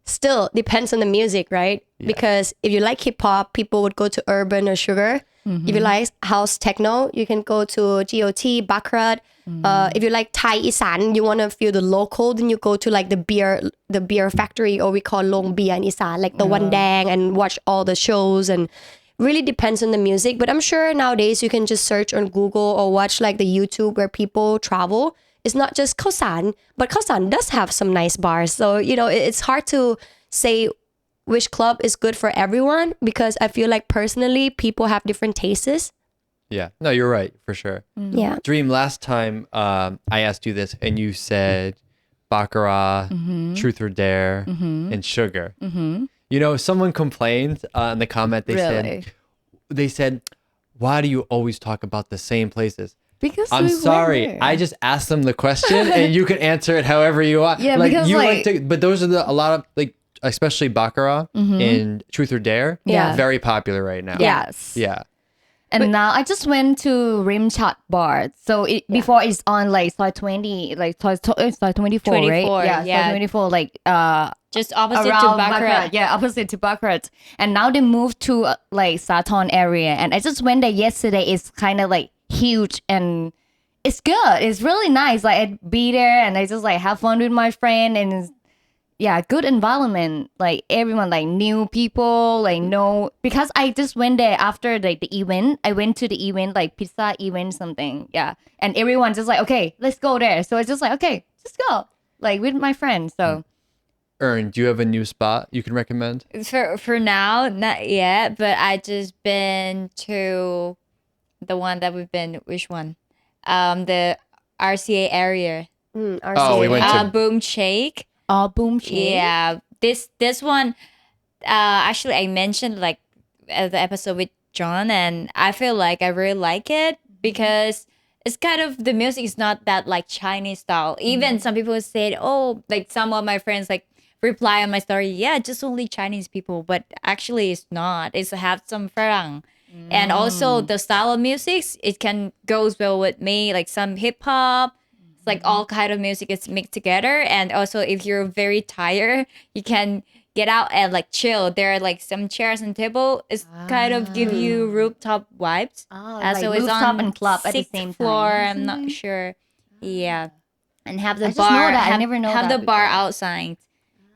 Still depends on the music, right? Because if you like hip hop, people would go to urban or sugar. If you like house techno, you can go to GOT, Baccarat. If you like Thai Isaan, you want to feel the local, then you go to like the beer factory, or we call Long Beer in Isaan, like the One Dang, and watch all the shows. And really depends on the music. But I'm sure nowadays you can just search on Google or watch like the YouTube where people travel. It's not just Khao San, but Khao San does have some nice bars. So, you know, it's hard to say which club is good for everyone because I feel like personally people have different tastes. Yeah. No, you're right for sure. Yeah. Dream, last time I asked you this and you said Baccarat, Truth or Dare, and Sugar. You know, someone complained in the comment. They said, why do you always talk about the same places? Because I'm we went sorry. there. I just asked them the question and you can answer it however you want. Yeah, like because, you like- like to, but those are a lot of like, especially Baccarat and Truth or Dare. Yeah. Very popular right now. Yes. Yeah. And now I just went to Rimchat Bar. So before it's on like Soi 20, like Soi 24, right? 24, Yeah, yeah. Soi 24, like Just opposite around to Baccarat. Yeah, opposite to Baccarat. And now they moved to like Sathorn area. And I just went there yesterday. It's kind of like huge and it's good. It's really nice. Like I'd be there and I just like have fun with my friend and it's, yeah, good environment. Like everyone, like new people, like no, because I just went there after like the event. I went to the event, like pizza event, something. Yeah. And everyone just like, okay, let's go there. So it's just like, okay, just go. Like with my friends. So Ern, do you have a new spot you can recommend? For now, not yet, but I just been to the one that we've been. Which one? The RCA area. Oh, we went to- Boom Shake. boom shake. Yeah, this one. Actually, I mentioned like the episode with John, and I feel like I really like it because it's kind of the music is not that like Chinese style. Even some people said, oh, like some of my friends like reply on my story, yeah, just only Chinese people, but actually it's not. It's have some Farang. And also the style of music, it can goes well with me, like some hip hop. It's like all kind of music is mixed together. And also if you're very tired, you can get out and like chill. There are like some chairs and table. It's kind of give you rooftop vibes. Like so it's rooftop on and club at the sixth same floor. time. I'm not sure. Yeah. And have the I just know bar. that. I Have, never know have that the bar before. outside.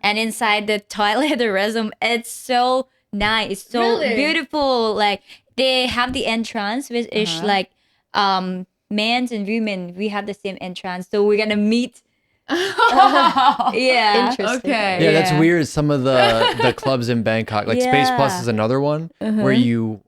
And inside the toilet, the restroom, it's so nice. It's so Really? beautiful. Like they have the entrance, which is like men's and women. We have the same entrance, so we're gonna meet. Yeah. Interesting. Okay. Yeah, that's weird. Some of the clubs in Bangkok, like Space Plus Yeah. is another one where you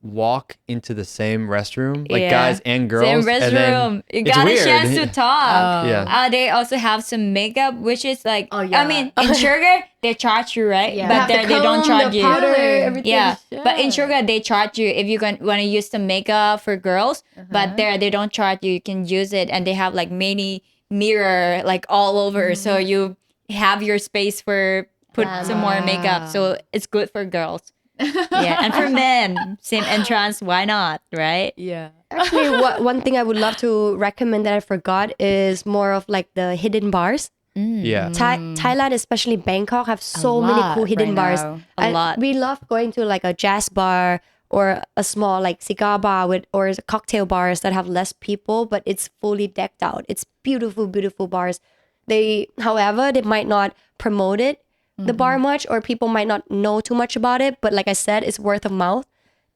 walk into the same restroom, like Yeah. guys and girls. Same and then restroom. You it's got weird. a chance to talk. Yeah. They also have some makeup, which is like, Oh, yeah. I mean, in Sugar, they charge you, right? Yeah. But Have the there they don't comb, charge the you. powder, everything. Yeah, but in Sugar they charge you if you want to use some makeup for girls. But there they don't charge you. You can use it, and they have like many mirror like all over, so you have your space for put some more makeup. So it's good for girls. Yeah, and for men, same entrance. Why not? Right? Yeah. Actually, one thing I would love to recommend that I forgot is more of like the hidden bars. Yeah. Thailand, especially Bangkok, have so many cool hidden right bars. now. A lot. We love going to like a jazz bar or a small like cigar bar or cocktail bars that have less people, but it's fully decked out. It's beautiful, beautiful bars. However, they might not promote it, the bar much, or people might not know too much about it. But like I said, it's word of mouth.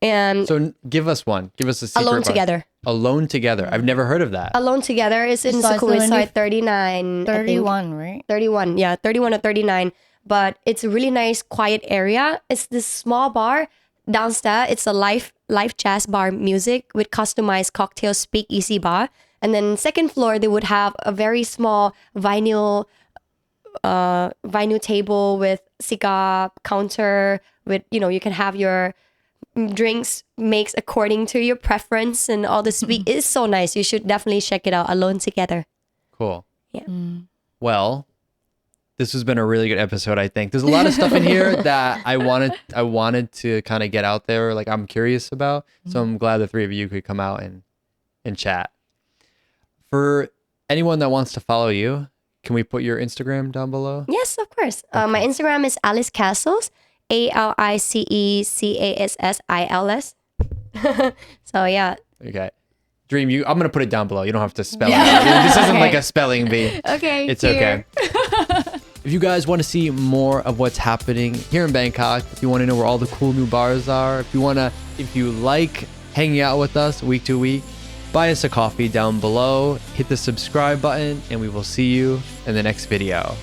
And So give us one. Give us a secret. Alone bar. Together. Alone Together. I've never heard of that. Alone Together is in Side Sukhumvit 70 side 39. I think. 31, right? 31, yeah, 31 or 39. But it's a really nice, quiet area. It's this small bar downstairs. It's a live jazz bar music with customized cocktail speakeasy bar. And then second floor, they would have a very small vinyl table with cigar counter with, you can have your drinks makes according to your preference and all the speak. It's so nice. You should definitely check it out. Alone Together. Cool. Yeah. Well, this has been a really good episode, I think. There's a lot of stuff in here that I wanted to kind of get out there, like I'm curious about. So I'm glad the three of you could come out and chat. For anyone that wants to follow you, can we put your Instagram down below? Yes, of course. My Instagram is Alice Castles, ALICECASSILS. So yeah. Okay. Dream, I'm going to put it down below. You don't have to spell it out. This isn't like a spelling bee. Okay. It's okay. If you guys want to see more of what's happening here in Bangkok, if you want to know where all the cool new bars are, if you like hanging out with us week to week, buy us a coffee down below, hit the subscribe button, and we will see you in the next video.